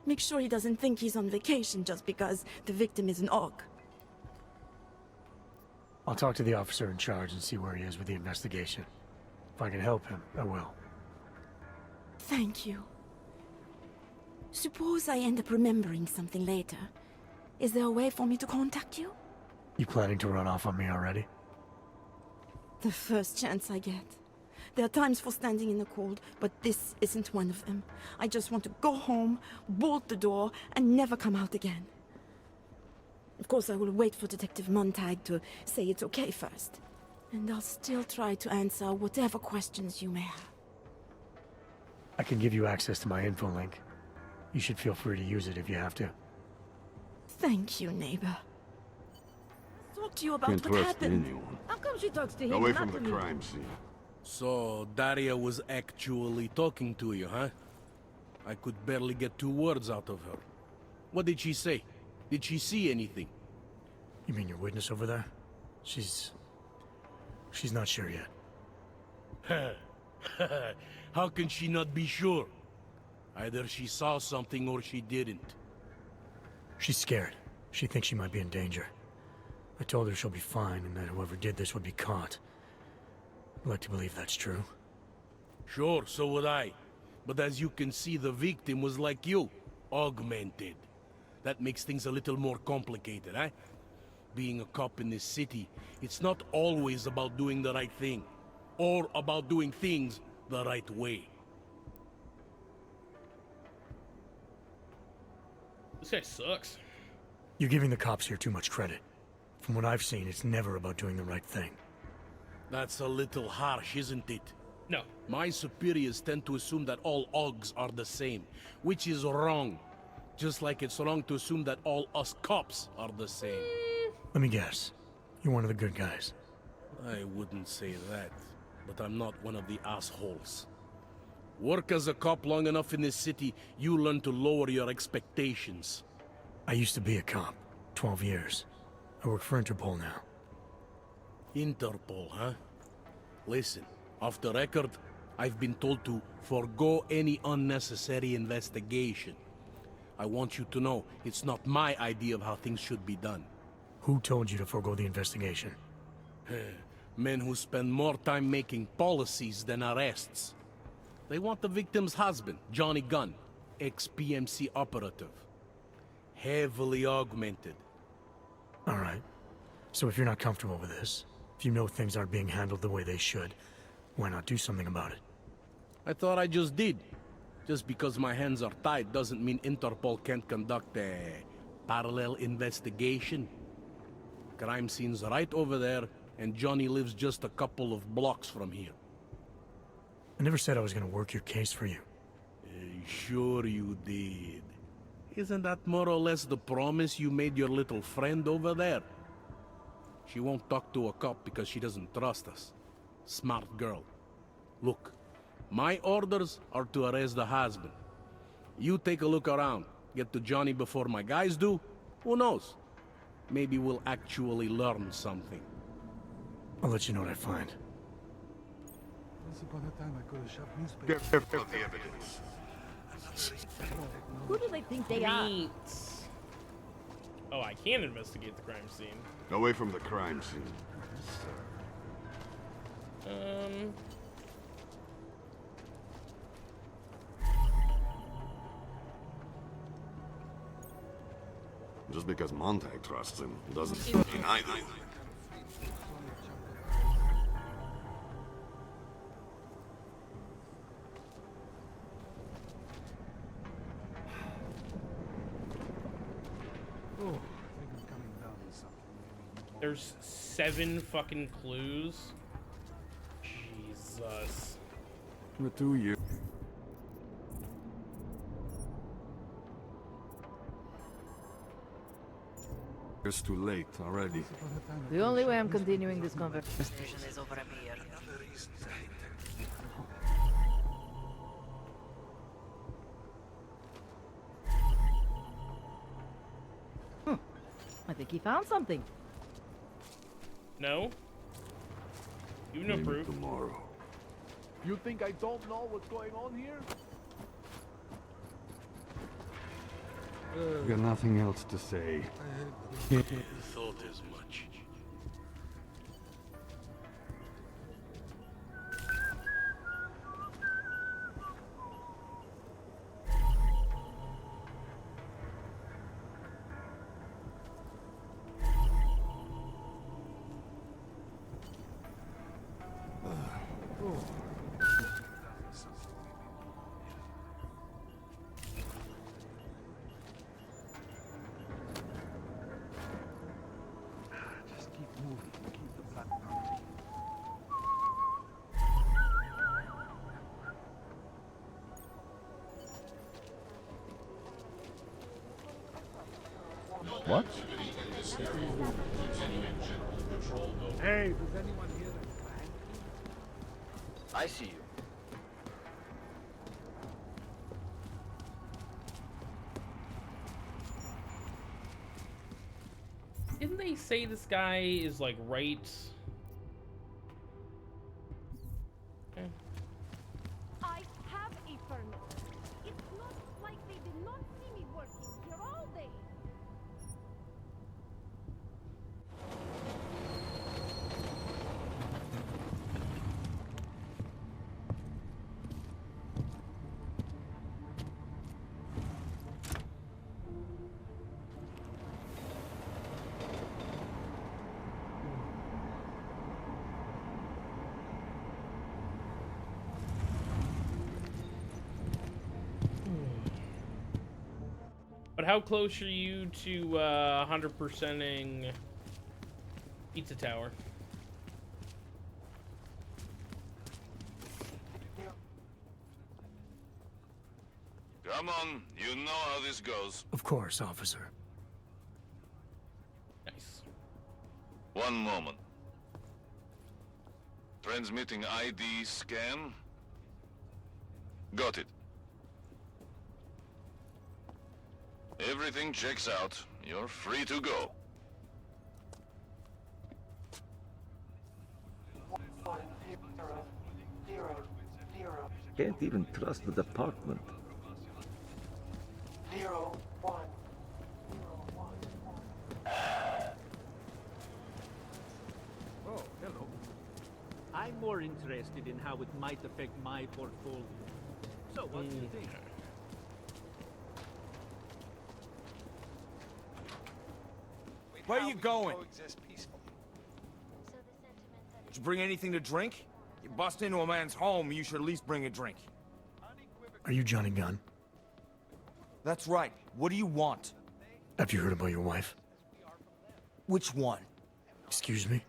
Make sure he doesn't think he's on vacation just because the victim is an aug. I'll talk to the officer in charge and see where he is with the investigation. If I can help him, I will. Thank you. Suppose I end up remembering something later. Is there a way for me to contact you? You planning to run off on me already? The first chance I get. There are times for standing in the cold, but this isn't one of them. I just want to go home, bolt the door, and never come out again. Of course, I will wait for Detective Montag to say it's okay first. And I'll still try to answer whatever questions you may have. I can give you access to my info link. You should feel free to use it if you have to. Thank you, neighbor. Talk to you about Can't what trust happened. anyone. How come she talks to him? Away not from to the me? crime scene. So, Daria was actually talking to you, huh? I could barely get 2 words out of her. What did she say? Did she see anything? You mean your witness over there? She's not sure yet. How can she not be sure? Either she saw something or she didn't. She's scared. She thinks she might be in danger. I told her she'll be fine and that whoever did this would be caught. I'd like to believe that's true. Sure, so would I. But as you can see, the victim was like you, augmented. That makes things a little more complicated, eh? Being a cop in this city, it's not always about doing the right thing, or about doing things the right way. This guy sucks. You're giving the cops here too much credit. From what I've seen, it's never about doing the right thing. That's a little harsh, isn't it? No. My superiors tend to assume that all augs are the same, which is wrong. Just like it's wrong to assume that all us cops are the same. Let me guess. You're one of the good guys. I wouldn't say that, but I'm not one of the assholes. Work as a cop long enough in this city, you learn to lower your expectations. I used to be a cop. 12 years. I work for Interpol now. Interpol, huh? Listen, off the record, I've been told to forego any unnecessary investigation. I want you to know, it's not my idea of how things should be done. Who told you to forego the investigation? Men who spend more time making policies than arrests. They want the victim's husband, Johnny Gunn, ex-PMC operative. Heavily augmented. All right. So if you're not comfortable with this, if you know things aren't being handled the way they should, why not do something about it? I thought I just did. Just because my hands are tied doesn't mean Interpol can't conduct a parallel investigation. Crime scene's right over there, and Johnny lives just a couple of blocks from here. I never said I was gonna work your case for you. Sure you did. Isn't that more or less the promise you made your little friend over there? She won't talk to a cop because she doesn't trust us. Smart girl. Look, my orders are to arrest the husband. You take a look around. Get to Johnny before my guys do. Who knows? Maybe we'll actually learn something. I'll let you know what I find. Get of the evidence. Who do they think they are? Oh, I can investigate the crime scene. Away from the crime scene. Just because Montag trusts him doesn't mean either. There's 7 fucking clues. Jesus. What do you? It's too late already. The only way I'm continuing this conversation is over a beer. I think he found something. No? You no Maybe proof. tomorrow. You think I don't know what's going on here? Got nothing else to say. Thought as much. What? Hey, does anyone hear the clang? I see you. Didn't they say this guy is like right? Okay. I have a permit. It's not like they did not see me working here all day. But how close are you to 100%ing Pizza Tower? Come on, you know how this goes. Of course, officer. Nice. One moment. Transmitting ID scan. Got it. Everything checks out. You're free to go. Can't even trust the department. 0, 1. Oh, hello. I'm more interested in how it might affect my portfolio. So, what do you think? Where are you going? Did you bring anything to drink? You bust into a man's home, you should at least bring a drink. Are you Johnny Gunn? That's right. What do you want? Have you heard about your wife? Which one? Excuse me?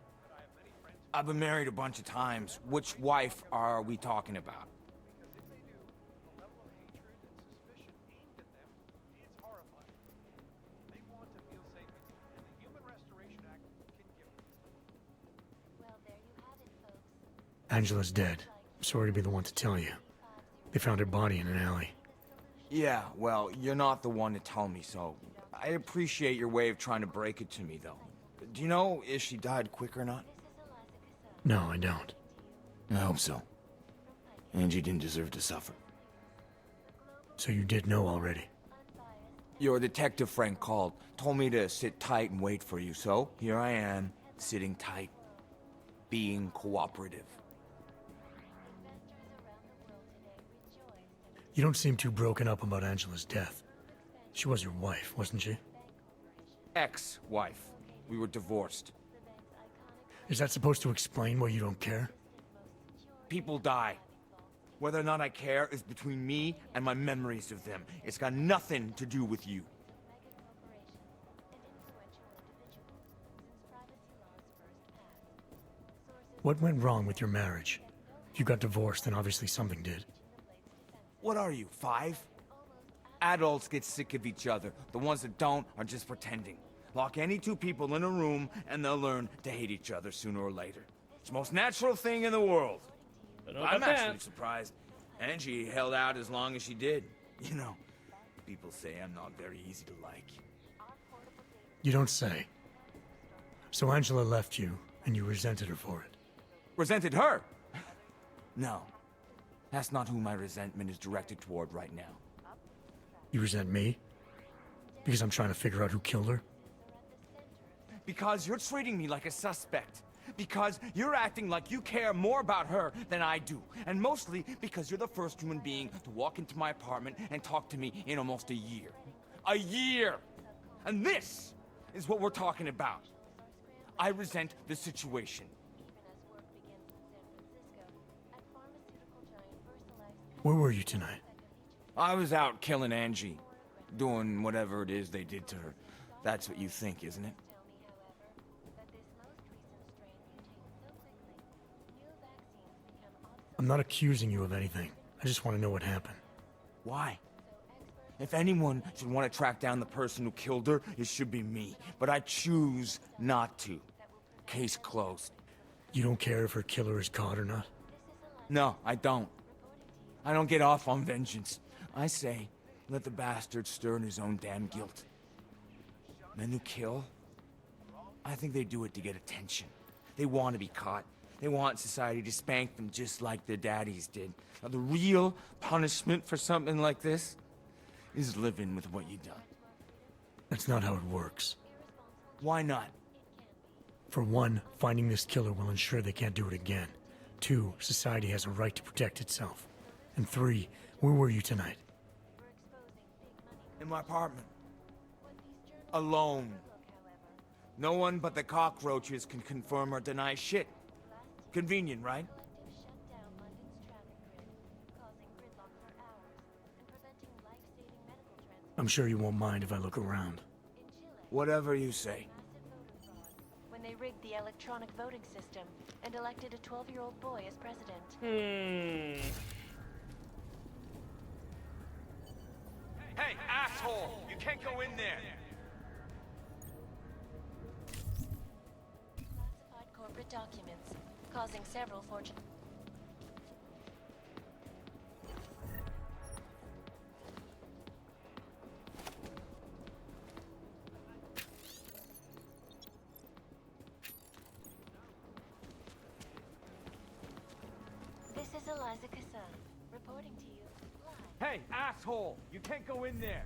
I've been married a bunch of times. Which wife are we talking about? Angela's dead. Sorry to be the one to tell you. They found her body in an alley. Yeah, well, you're not the one to tell me, so I appreciate your way of trying to break it to me, though. Do you know if she died quick or not? No, I don't. I hope so. Angie didn't deserve to suffer. So you did know already? Your detective friend called, told me to sit tight and wait for you, so here I am, sitting tight, being cooperative. You don't seem too broken up about Angela's death. She was your wife, wasn't she? Ex-wife. We were divorced. Is that supposed to explain why you don't care? People die. Whether or not I care is between me and my memories of them. It's got nothing to do with you. What went wrong with your marriage? If you got divorced, then obviously something did. What are you, 5? Adults get sick of each other. The ones that don't are just pretending. Lock any 2 people in a room, and they'll learn to hate each other sooner or later. It's the most natural thing in the world. I'm actually surprised Angie held out as long as she did. You know, people say I'm not very easy to like. You don't say. So Angela left you, and you resented her for it. Resented her? No. That's not who my resentment is directed toward right now. You resent me? Because I'm trying to figure out who killed her? Because you're treating me like a suspect. Because you're acting like you care more about her than I do. And mostly because you're the first human being to walk into my apartment and talk to me in almost a year. A year! And this is what we're talking about. I resent the situation. Where were you tonight? I was out killing Angie. Doing whatever it is they did to her. That's what you think, isn't it? I'm not accusing you of anything. I just want to know what happened. Why? If anyone should want to track down the person who killed her, it should be me. But I choose not to. Case closed. You don't care if her killer is caught or not? No, I don't. I don't get off on vengeance. I say, let the bastard stir in his own damn guilt. Men who kill, I think they do it to get attention. They want to be caught. They want society to spank them just like their daddies did. Now, the real punishment for something like this is living with what you've done. That's not how it works. Why not? For one, finding this killer will ensure they can't do it again. 2, society has a right to protect itself. And 3, where were you tonight? In my apartment. Alone. No one but the cockroaches can confirm or deny shit. Convenient, right? I'm sure you won't mind if I look around. Whatever you say. When they rigged the electronic voting system and elected a 12-year-old boy as president. Hey, asshole! You can't go in there! Classified corporate documents, causing several fortunes. This is Eliza Kassan, reporting to you live. Hey, asshole! You can't go in there!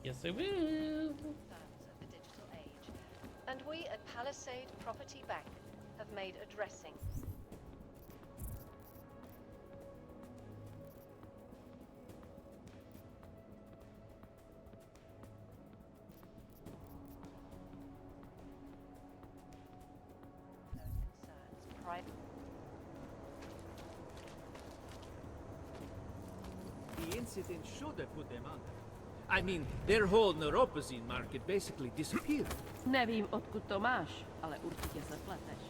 Yes, I will. Concerns of the digital age. And we at Palisade Property Bank have made addressing. The incident should have put them under. I mean, their whole neuropazine market basically disappeared. Nevím, odkud to máš, ale určitě se pleteš.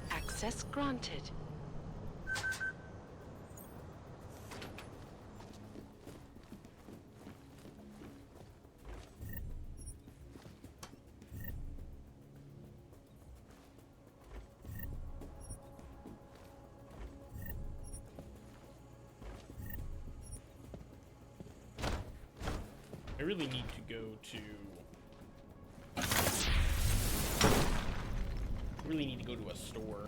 Access granted. I really need to go to... really need to go to a store.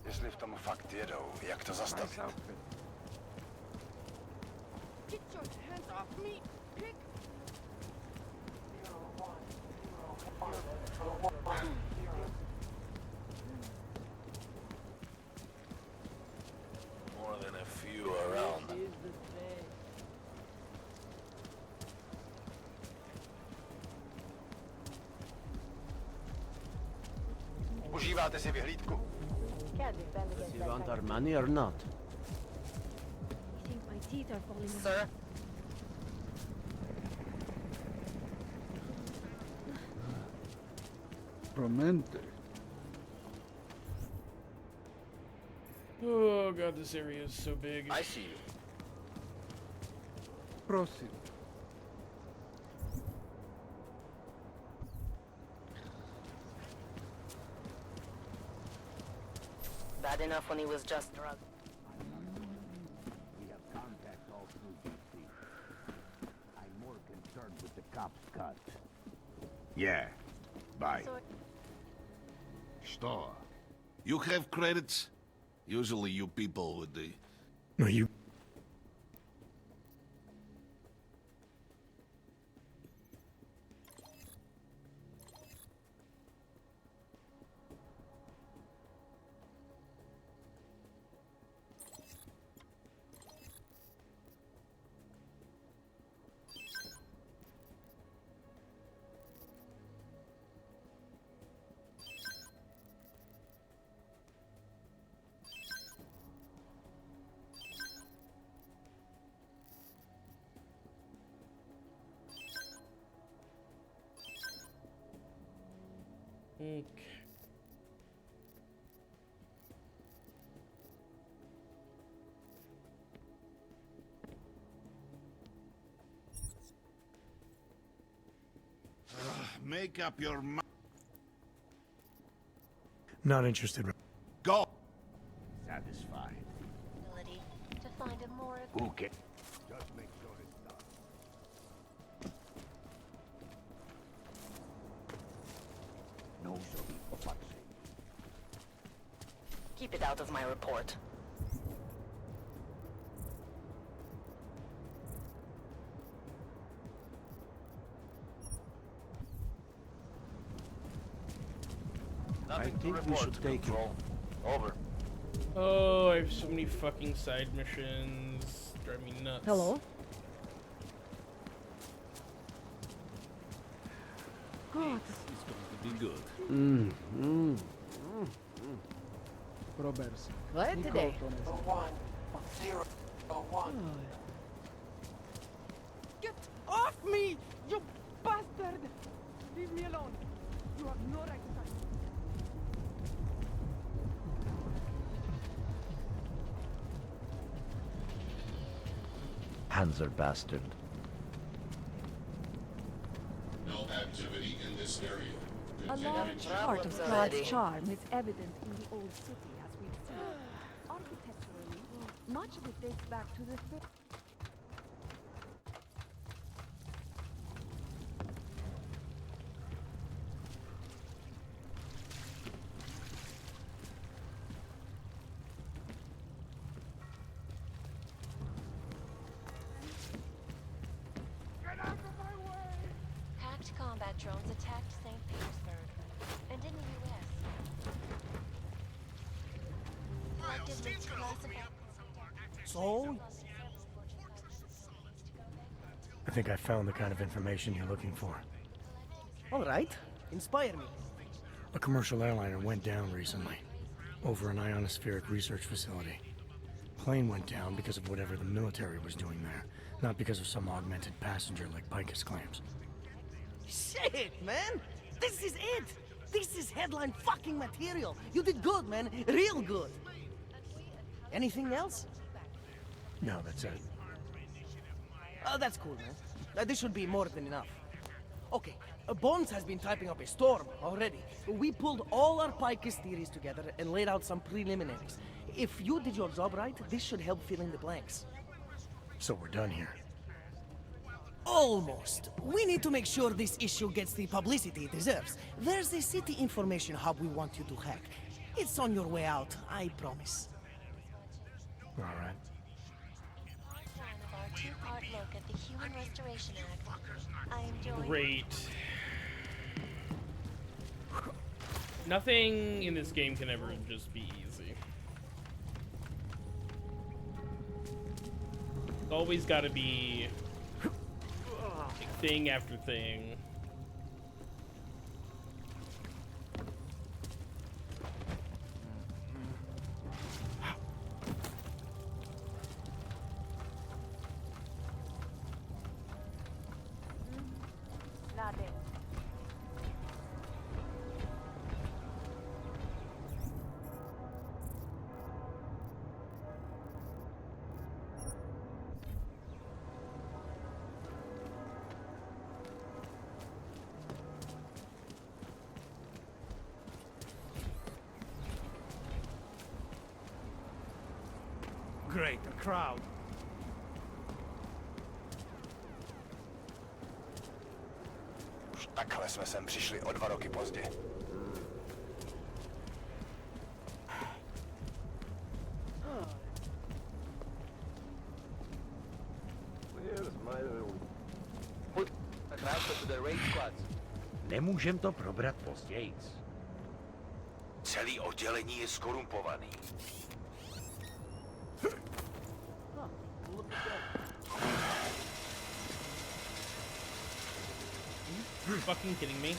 Jeśli w tom faktyro, jak to zastawić? Get your hands off me, pig! More than a few around. Užíváte si vyhlídku? You want our money or not? I think my teeth are falling out. Sir? Promente. Oh god, this area is so big. I see you. Proceed. Bad enough when he was just drugged. We have contact all through DC. I'm more concerned with the cops' cut. Yeah. Bye. Что? You have credits? Usually you people with the... No, you... Okay. Make up your mind. Not interested. Go! Satisfied. Ability to find a more... Okay. Just make sure it's done. No, sorry, for fuck's sake. Keep it out of my report. I think we should take it. Over. Oh, I have so many fucking side missions. Drive me nuts. Hello? God. It's going to be good. Roberts. Glad today. 1-0-1. Get off me, you bastard! Leave me alone. You have no right to touch me. Panzer bastard. No activity in this area. A large part of Prague's charm is evident in the old city as we've seen. Architecturally, much of it dates back to the Hacked combat drones attacked St. Petersburg and in the U.S. Collectively classified. So? I think I found the kind of information you're looking for. All right. Inspire me. A commercial airliner went down recently, over an ionospheric research facility. Plane went down because of whatever the military was doing there, not because of some augmented passenger like Picus claims. Shit, man! This is it! This is headline fucking material! You did good, man. Real good. Anything else? No, that's it. Oh, that's cool, man. This should be more than enough. Okay, Bones has been typing up a storm already. We pulled all our Picus theories together and laid out some preliminaries. If you did your job right, this should help fill in the blanks. So we're done here. Almost. We need to make sure this issue gets the publicity it deserves. There's a city information hub we want you to hack. It's on your way out, I promise. All right. One of our two-part look at the Human Restoration Act. I enjoy. Great. Nothing in this game can ever just be easy. It's always got to be thing after thing. Not it. Great, a crowd. Už takhle jsme sem přišli o 2 roky pozdě. Nemůžem to probrat později. Celý oddělení je skorumpovaný. Are you fucking kidding me?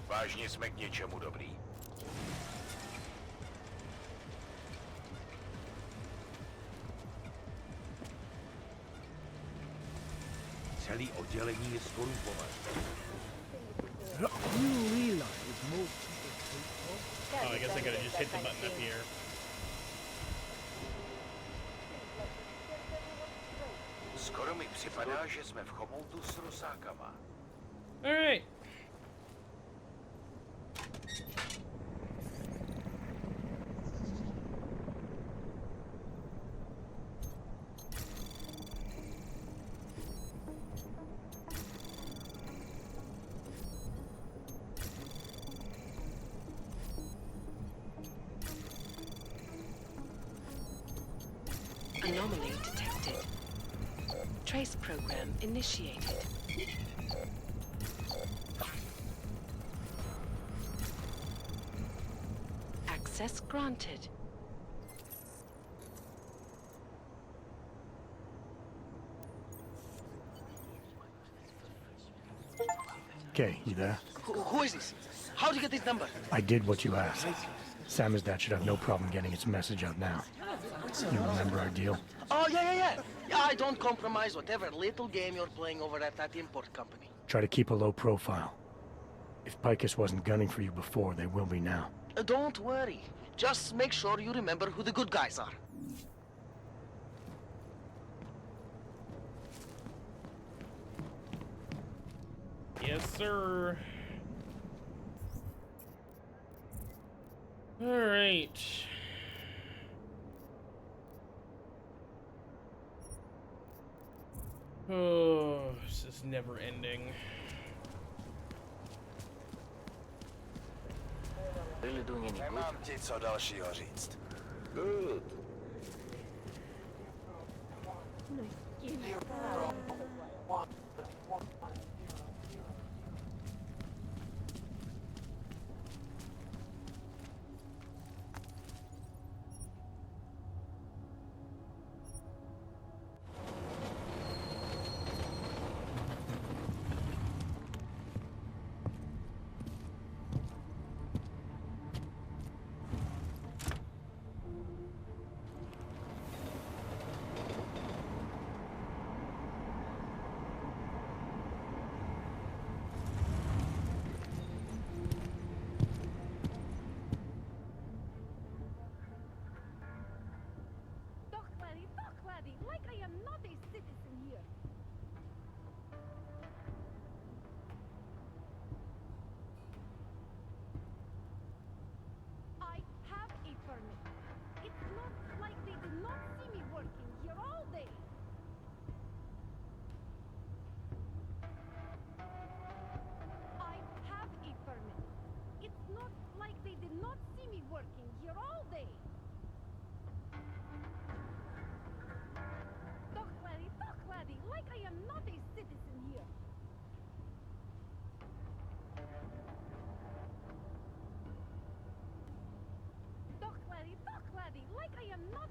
Vážně jsme k něčemu dobrý. Celý oddělení je skorumpované. Oh, I guess I gotta just hit the button up here. Skoro mi připadá, že jsme v chomoutu s rusákama. All right. Anomaly detected. Trace program initiated. Access granted. Okay, you there? Who is this? How'd you get this number? I did what you asked. Samizdat should have no problem getting its message out now. You remember our deal? Oh, yeah. Yeah, I don't compromise whatever little game you're playing over at that import company. Try to keep a low profile. If Picus wasn't gunning for you before, they will be now. Don't worry. Just make sure you remember who the good guys are. Yes, sir. All right. Oh, this is never ending. Really doing any good? Nemám ti co dalšího říct. Good.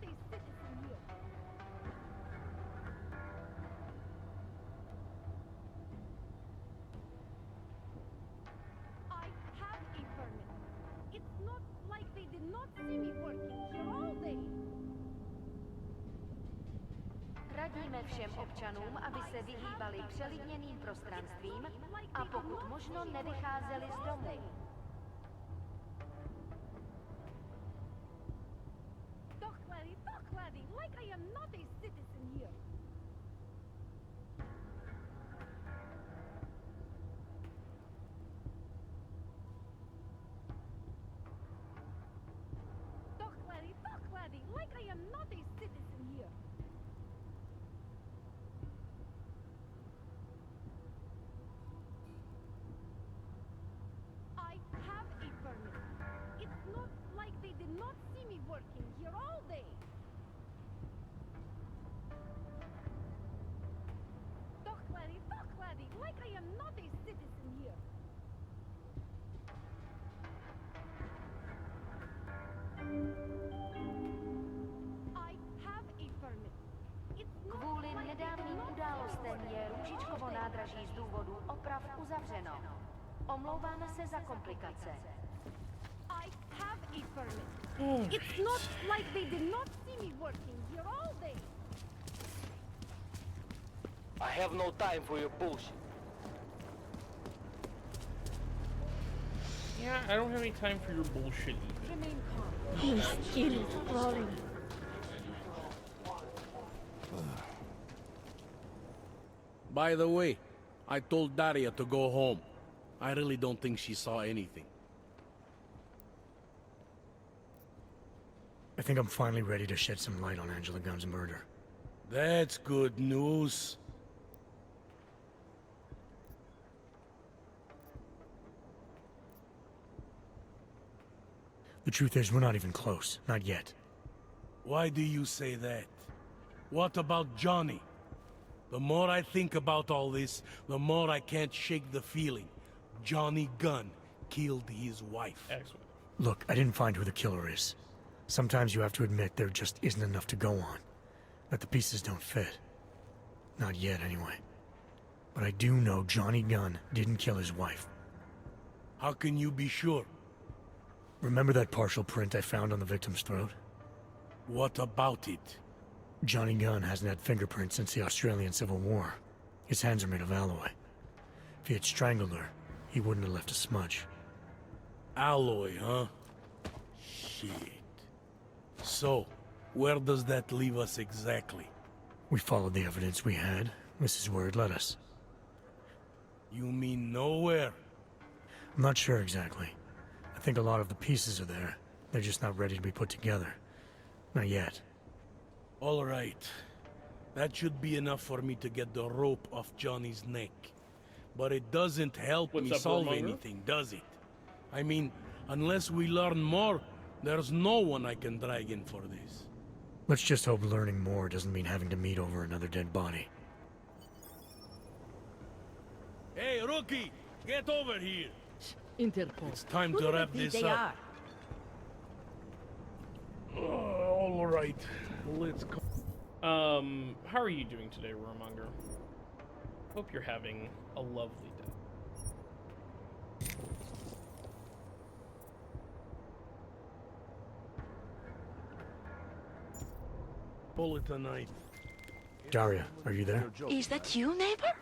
not a citizen here. I have a permit. It's not like they did not see me working here all day. Radíme všem občanům, aby se vyhýbali přelidněným prostranstvím a pokud možno nevycházeli z domu. Docklady, like I am not a citizen here. Docklady, like I am not a citizen here. I have a permit. It's not like they did not see me working here all day. Docklady, like I am not a citizen here. I have a permit. It's not Kvůli like they did nedávným not událostem see me je working Růžičkovo all day. nádraží z důvodu oprav uzavřeno. Omlouváme se za komplikace. I have a permit. It's not like they did not see me working here all day. I have no time for your bullshit. Yeah, I don't have any time for your bullshit either. Remain calm. My skin is crawling. By the way, I told Daria to go home. I really don't think she saw anything. I think I'm finally ready to shed some light on Angela Gunn's murder. That's good news. The truth is, we're not even close. Not yet. Why do you say that? What about Johnny? The more I think about all this, the more I can't shake the feeling. Johnny Gunn killed his wife. Excellent. Look, I didn't find who the killer is. Sometimes you have to admit there just isn't enough to go on. That the pieces don't fit. Not yet, anyway. But I do know Johnny Gunn didn't kill his wife. How can you be sure? Remember that partial print I found on the victim's throat? What about it? Johnny Gunn hasn't had fingerprints since the Australian Civil War. His hands are made of alloy. If he had strangled her, he wouldn't have left a smudge. Alloy, huh? Shit. So, where does that leave us exactly? We followed the evidence we had. This is where it led us. You mean nowhere? I'm not sure exactly. I think a lot of the pieces are there. They're just not ready to be put together. Not yet. All right. That should be enough for me to get the rope off Johnny's neck. But it doesn't help me solve anything, does it? I mean, unless we learn more, there's no one I can drag in for this. Let's just hope learning more doesn't mean having to meet over another dead body. Hey, rookie! Get over here! Interpol. It's time to wrap this up. All right. Let's go. How are you doing today, Warmonger? Hope you're having a lovely day. Pull it tonight. Daria, are you there? Is that you, neighbor?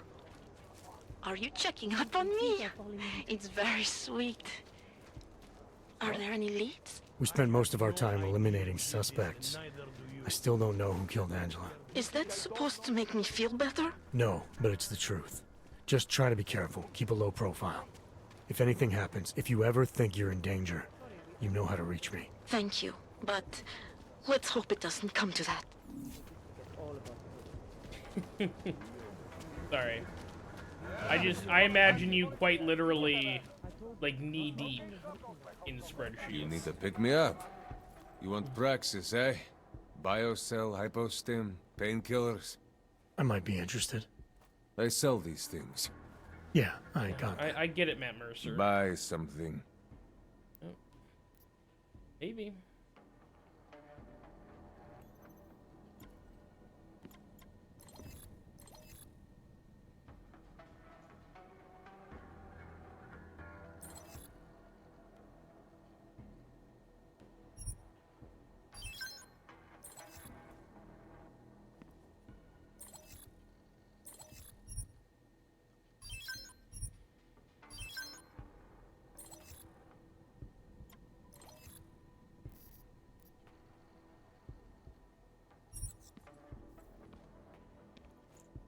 Are you checking up on me? It's very sweet. Are there any leads? We spent most of our time eliminating suspects. I still don't know who killed Angela. Is that supposed to make me feel better? No, but it's the truth. Just try to be careful. Keep a low profile. If anything happens, if you ever think you're in danger, you know how to reach me. Thank you, but let's hope it doesn't come to that. Sorry. I imagine you quite literally, like, knee-deep in spreadsheets. You need to pick me up. You want Praxis, eh? Biocell, hypostim, painkillers. I might be interested. They sell these things. Yeah, I got that. I get it, Matt Mercer. Buy something. Oh. Maybe.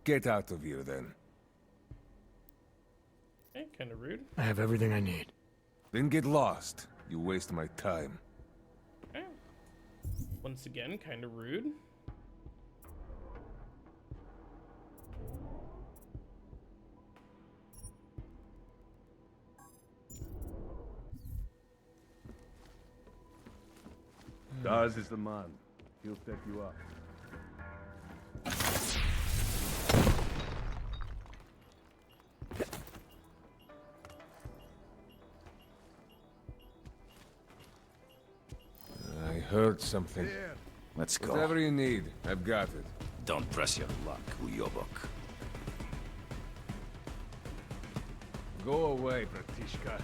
Get out of here, then. Okay, kind of rude. I have everything I need. Then get lost. You waste my time. Okay. Once again, kind of rude. Daz is the man. He'll set you up. I heard something. Let's go. Whatever you need, I've got it. Don't press your luck, Uyobok. Go away, Bratishka.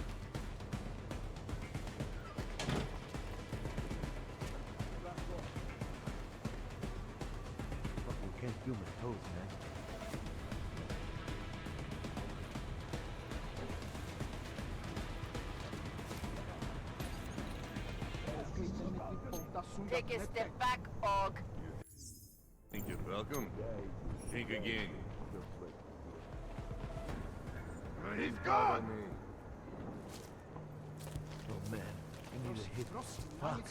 We can't feel my toes, man. Take a step back, Og. Think you're welcome? Think again. He's gone! Oh man, I need a hit. Fuck.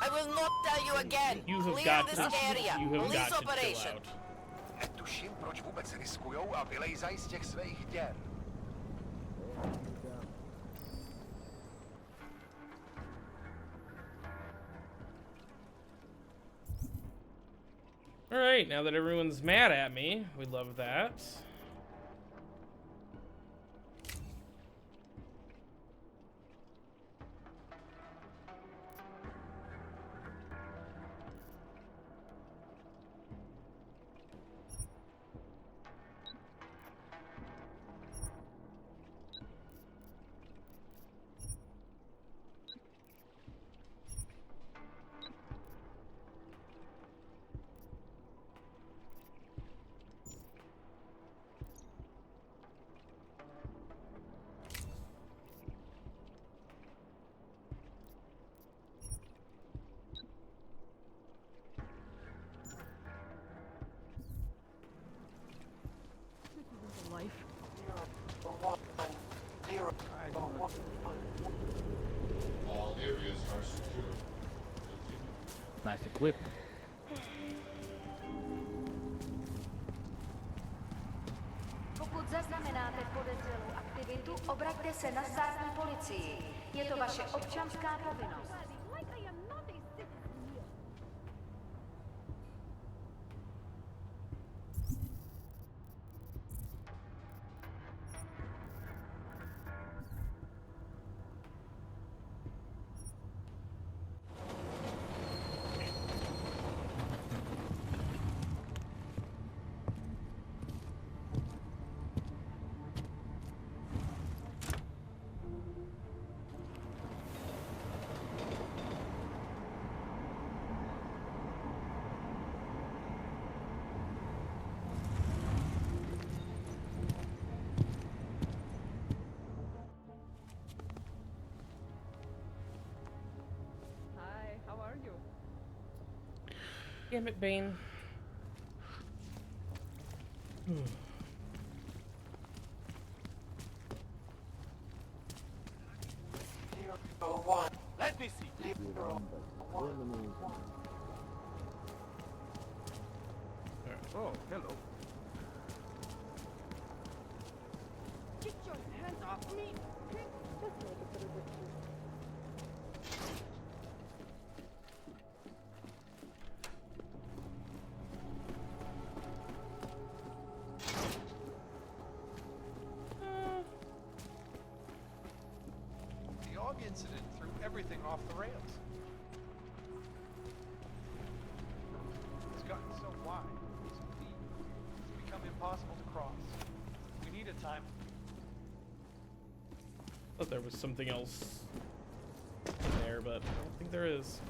I will not tell you again. You have Clear got this to. area. You have Police got to operation. chill out. Netuším, proč vůbec riskujou a vylejzají z těch svých děr. Alright, now that everyone's mad at me, we love that. Life. All areas are secure. Nice equipment. Pokud zaznamenáte podezřelou aktivitu, obraťte se na státní policii. Je to vaše občanská povinnost. Damn it, Bane. Let me see. Oh, hello. Get your hands off me! The AUG incident threw everything off the rails. It's gotten so wide, so deep, it's become impossible to cross. We need a time. Thought there was something else there, but I don't think there is.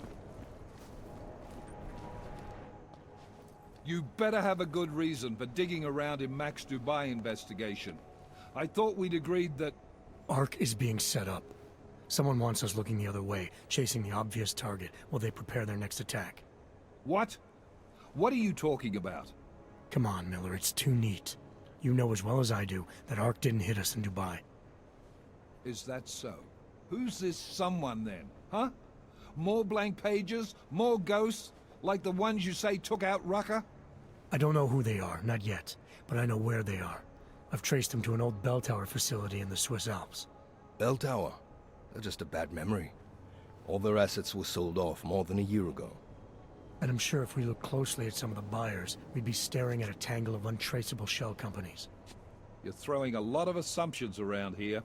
You better have a good reason for digging around in Max Dubai investigation. I thought we'd agreed that... ARC is being set up. Someone wants us looking the other way, chasing the obvious target while they prepare their next attack. What? What are you talking about? Come on, Miller, it's too neat. You know as well as I do that ARC didn't hit us in Dubai. Is that so? Who's this someone then, huh? More blank pages? More ghosts? Like the ones you say took out Rucker? I don't know who they are, not yet, but I know where they are. I've traced them to an old bell tower facility in the Swiss Alps. Bell tower? That's just a bad memory. All their assets were sold off more than a year ago. And I'm sure if we look closely at some of the buyers, we'd be staring at a tangle of untraceable shell companies. You're throwing a lot of assumptions around here.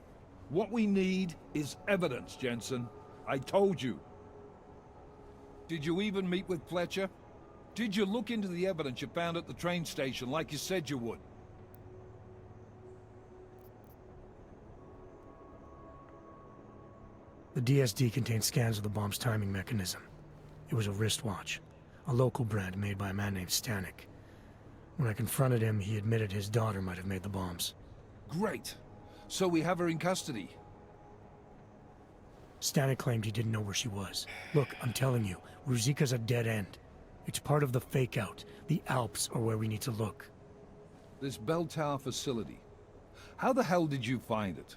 What we need is evidence, Jensen. I told you. Did you even meet with Fletcher? Did you look into the evidence you found at the train station like you said you would? The DSD contained scans of the bomb's timing mechanism. It was a wristwatch, a local brand made by a man named Stanek. When I confronted him, he admitted his daughter might have made the bombs. Great. So we have her in custody. Stanek claimed he didn't know where she was. Look, I'm telling you, Ruzika's a dead end. It's part of the fake-out. The Alps are where we need to look. This bell tower facility. How the hell did you find it?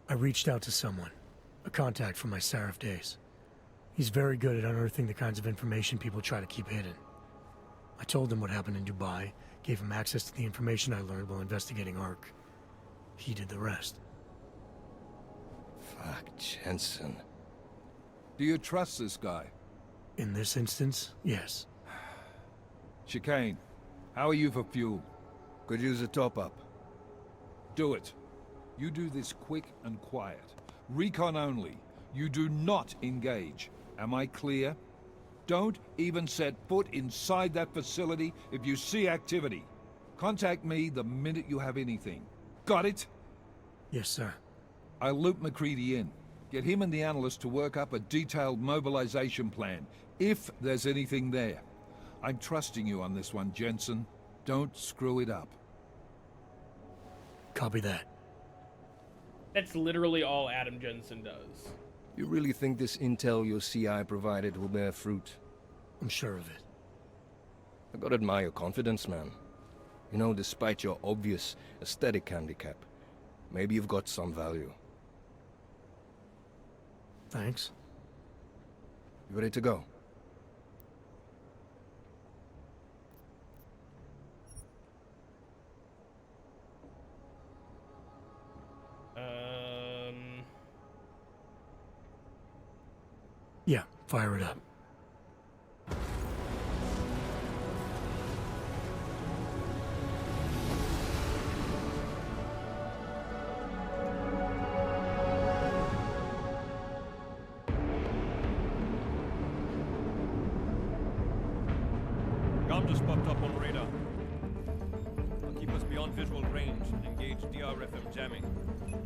I reached out to someone, a contact from my Seraph days. He's very good at unearthing the kinds of information people try to keep hidden. I told him what happened in Dubai, gave him access to the information I learned while investigating ARC. He did the rest. Fuck, Jensen. Do you trust this guy? In this instance, yes. Chicane, how are you for fuel? Could use a top-up. Do it. You do this quick and quiet. Recon only. You do not engage. Am I clear? Don't even set foot inside that facility if you see activity. Contact me the minute you have anything. Got it? Yes, sir. I'll loop McCready in. Get him and the analyst to work up a detailed mobilization plan, if there's anything there. I'm trusting you on this one, Jensen. Don't screw it up. Copy that. That's literally all Adam Jensen does. You really think this intel your CI provided will bear fruit? I'm sure of it. I gotta admire your confidence, man. You know, despite your obvious aesthetic handicap, maybe you've got some value. Thanks. You ready to go? Yeah, fire it up. Gom just popped up on radar. I'll keep us beyond visual range and engage DRFM jamming. You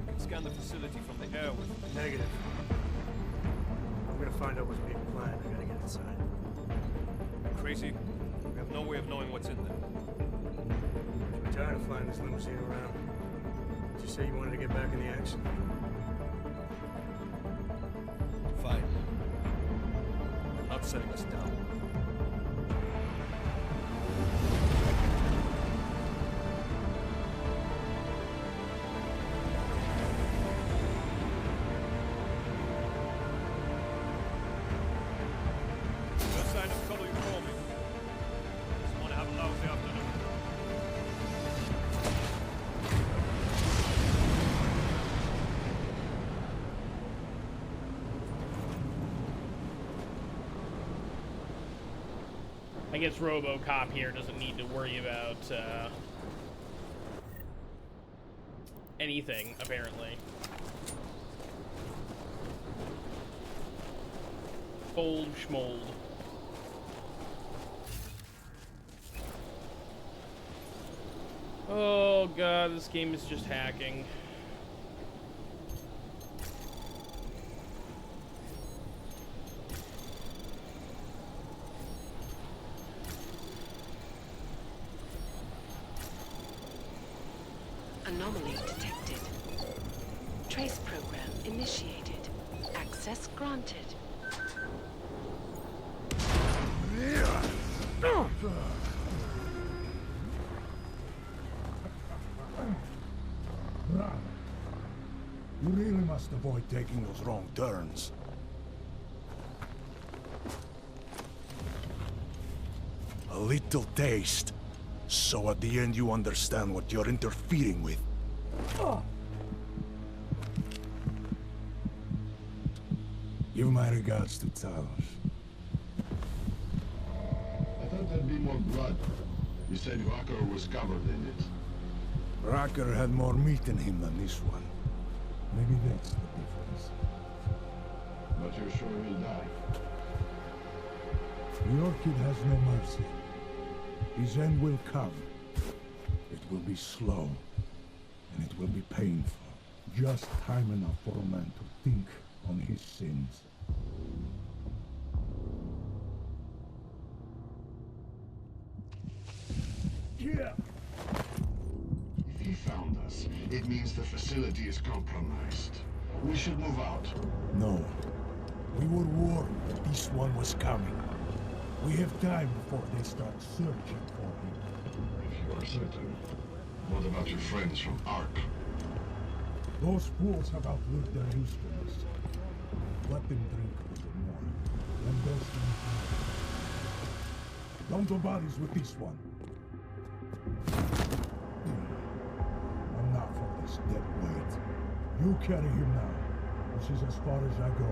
can scan the facility from the air with... Negative. I'm gonna find out what's being planned. I gotta get inside. Crazy? We have no way of knowing what's in there. I'm tired of flying this limousine around. Did you say you wanted to get back in the action? Fine. I'm not setting us down. No sign of trouble, you call me. Just want to have a lousy afternoon. I guess RoboCop here doesn't need to worry about anything, apparently. Fold schmold. Oh god, this game is just hacking. Anomaly detected. Trace program initiated. Access granted. You really must avoid taking those wrong turns. A little taste, so at the end you understand what you're interfering with. Give my regards to Talos. I thought there'd be more blood. You said Walker was covered in it. Racker had more meat in him than this one. Maybe that's the difference. But you're sure he'll die? Your kid has no mercy. His end will come. It will be slow, and it will be painful. Just time enough for a man to think on his sins. Yeah. If he found us, it means the facility is compromised. We should move out. No. We were warned that this one was coming. We have time before they start searching for him. If you are certain, what about your friends from Ark? Those fools have outlived their usefulness. Let them drink a little more. Then those things more. Don't go bodies with this one. Enough of this dead weight. You carry him now. This is as far as I go.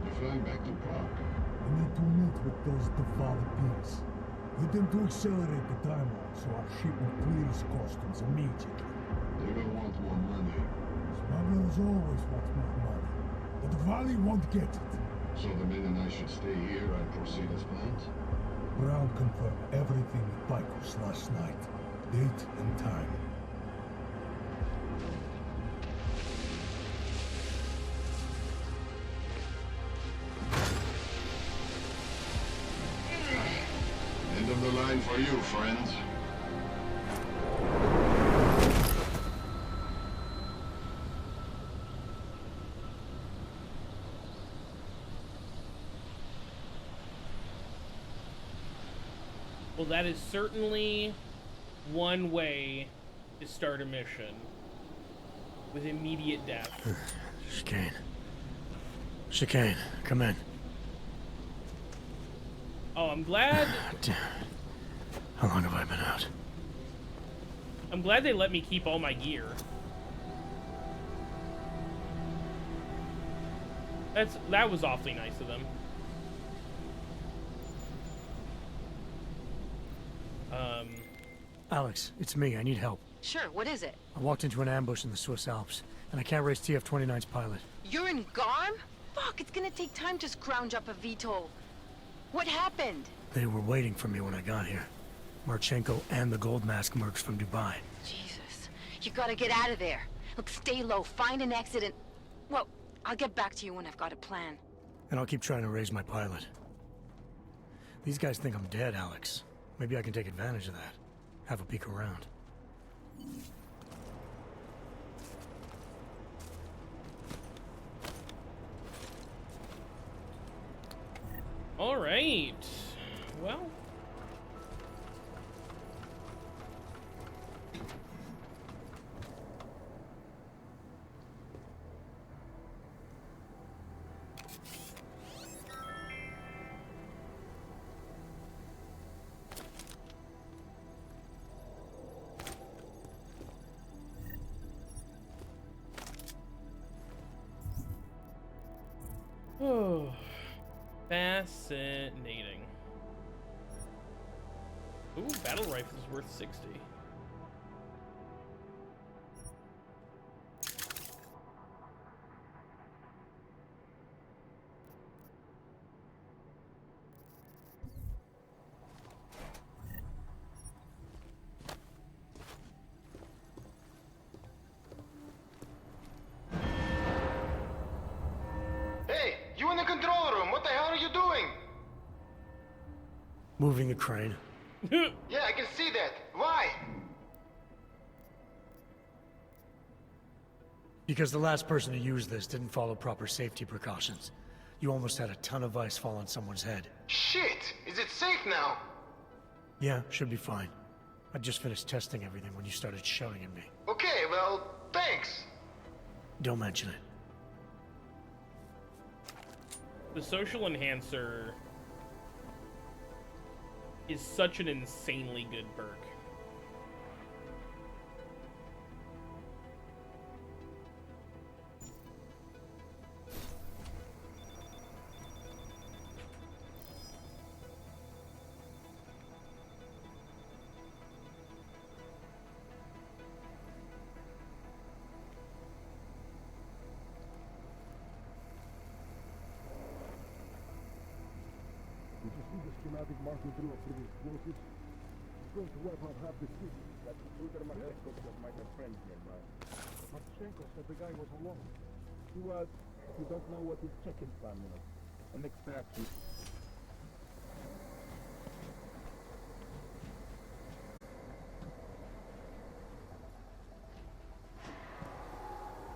You're flying back to Prague. I need to meet with those defiled pigs. Get them to accelerate the timeline so our ship will clear its customs immediately. They will want more money. Smugglers always want more money. But the Valley won't get it. So the men and I should stay here and proceed as planned? Brown confirmed everything with Baikus last night. Date and time. End of the line for you, friend. Well, that is certainly one way to start a mission. With immediate death. Chicane. Chicane, come in. Oh, I'm glad... Damn. How long have I been out? I'm glad they let me keep all my gear. That was awfully nice of them. Alex, it's me. I need help. Sure, what is it? I walked into an ambush in the Swiss Alps, and I can't raise TF-29's pilot. You're in Garm? Fuck, it's gonna take time to scrounge up a VTOL. What happened? They were waiting for me when I got here. Marchenko and the Gold Mask mercs from Dubai. Jesus, you gotta get out of there. Look, stay low, find an exit and... Well, I'll get back to you when I've got a plan. And I'll keep trying to raise my pilot. These guys think I'm dead, Alex. Maybe I can take advantage of that. Have a peek around. All right. Well. Oh, fascinating. Ooh, battle rifle is worth 60. Moving the crane. Yeah, I can see that. Why? Because the last person to use this didn't follow proper safety precautions. You almost had a ton of ice fall on someone's head. Shit! Is it safe now? Yeah, should be fine. I just finished testing everything when you started shouting at me. Okay, well, thanks. Don't mention it. The social enhancer is such an insanely good perk. Did you see the schematic marking through of the explosives? It's going to wipe out half the city. That's the trigger Maresco just might have friends nearby. Marchenko said the guy was alone. He was, you don't know what his check-in plan was. An extraction.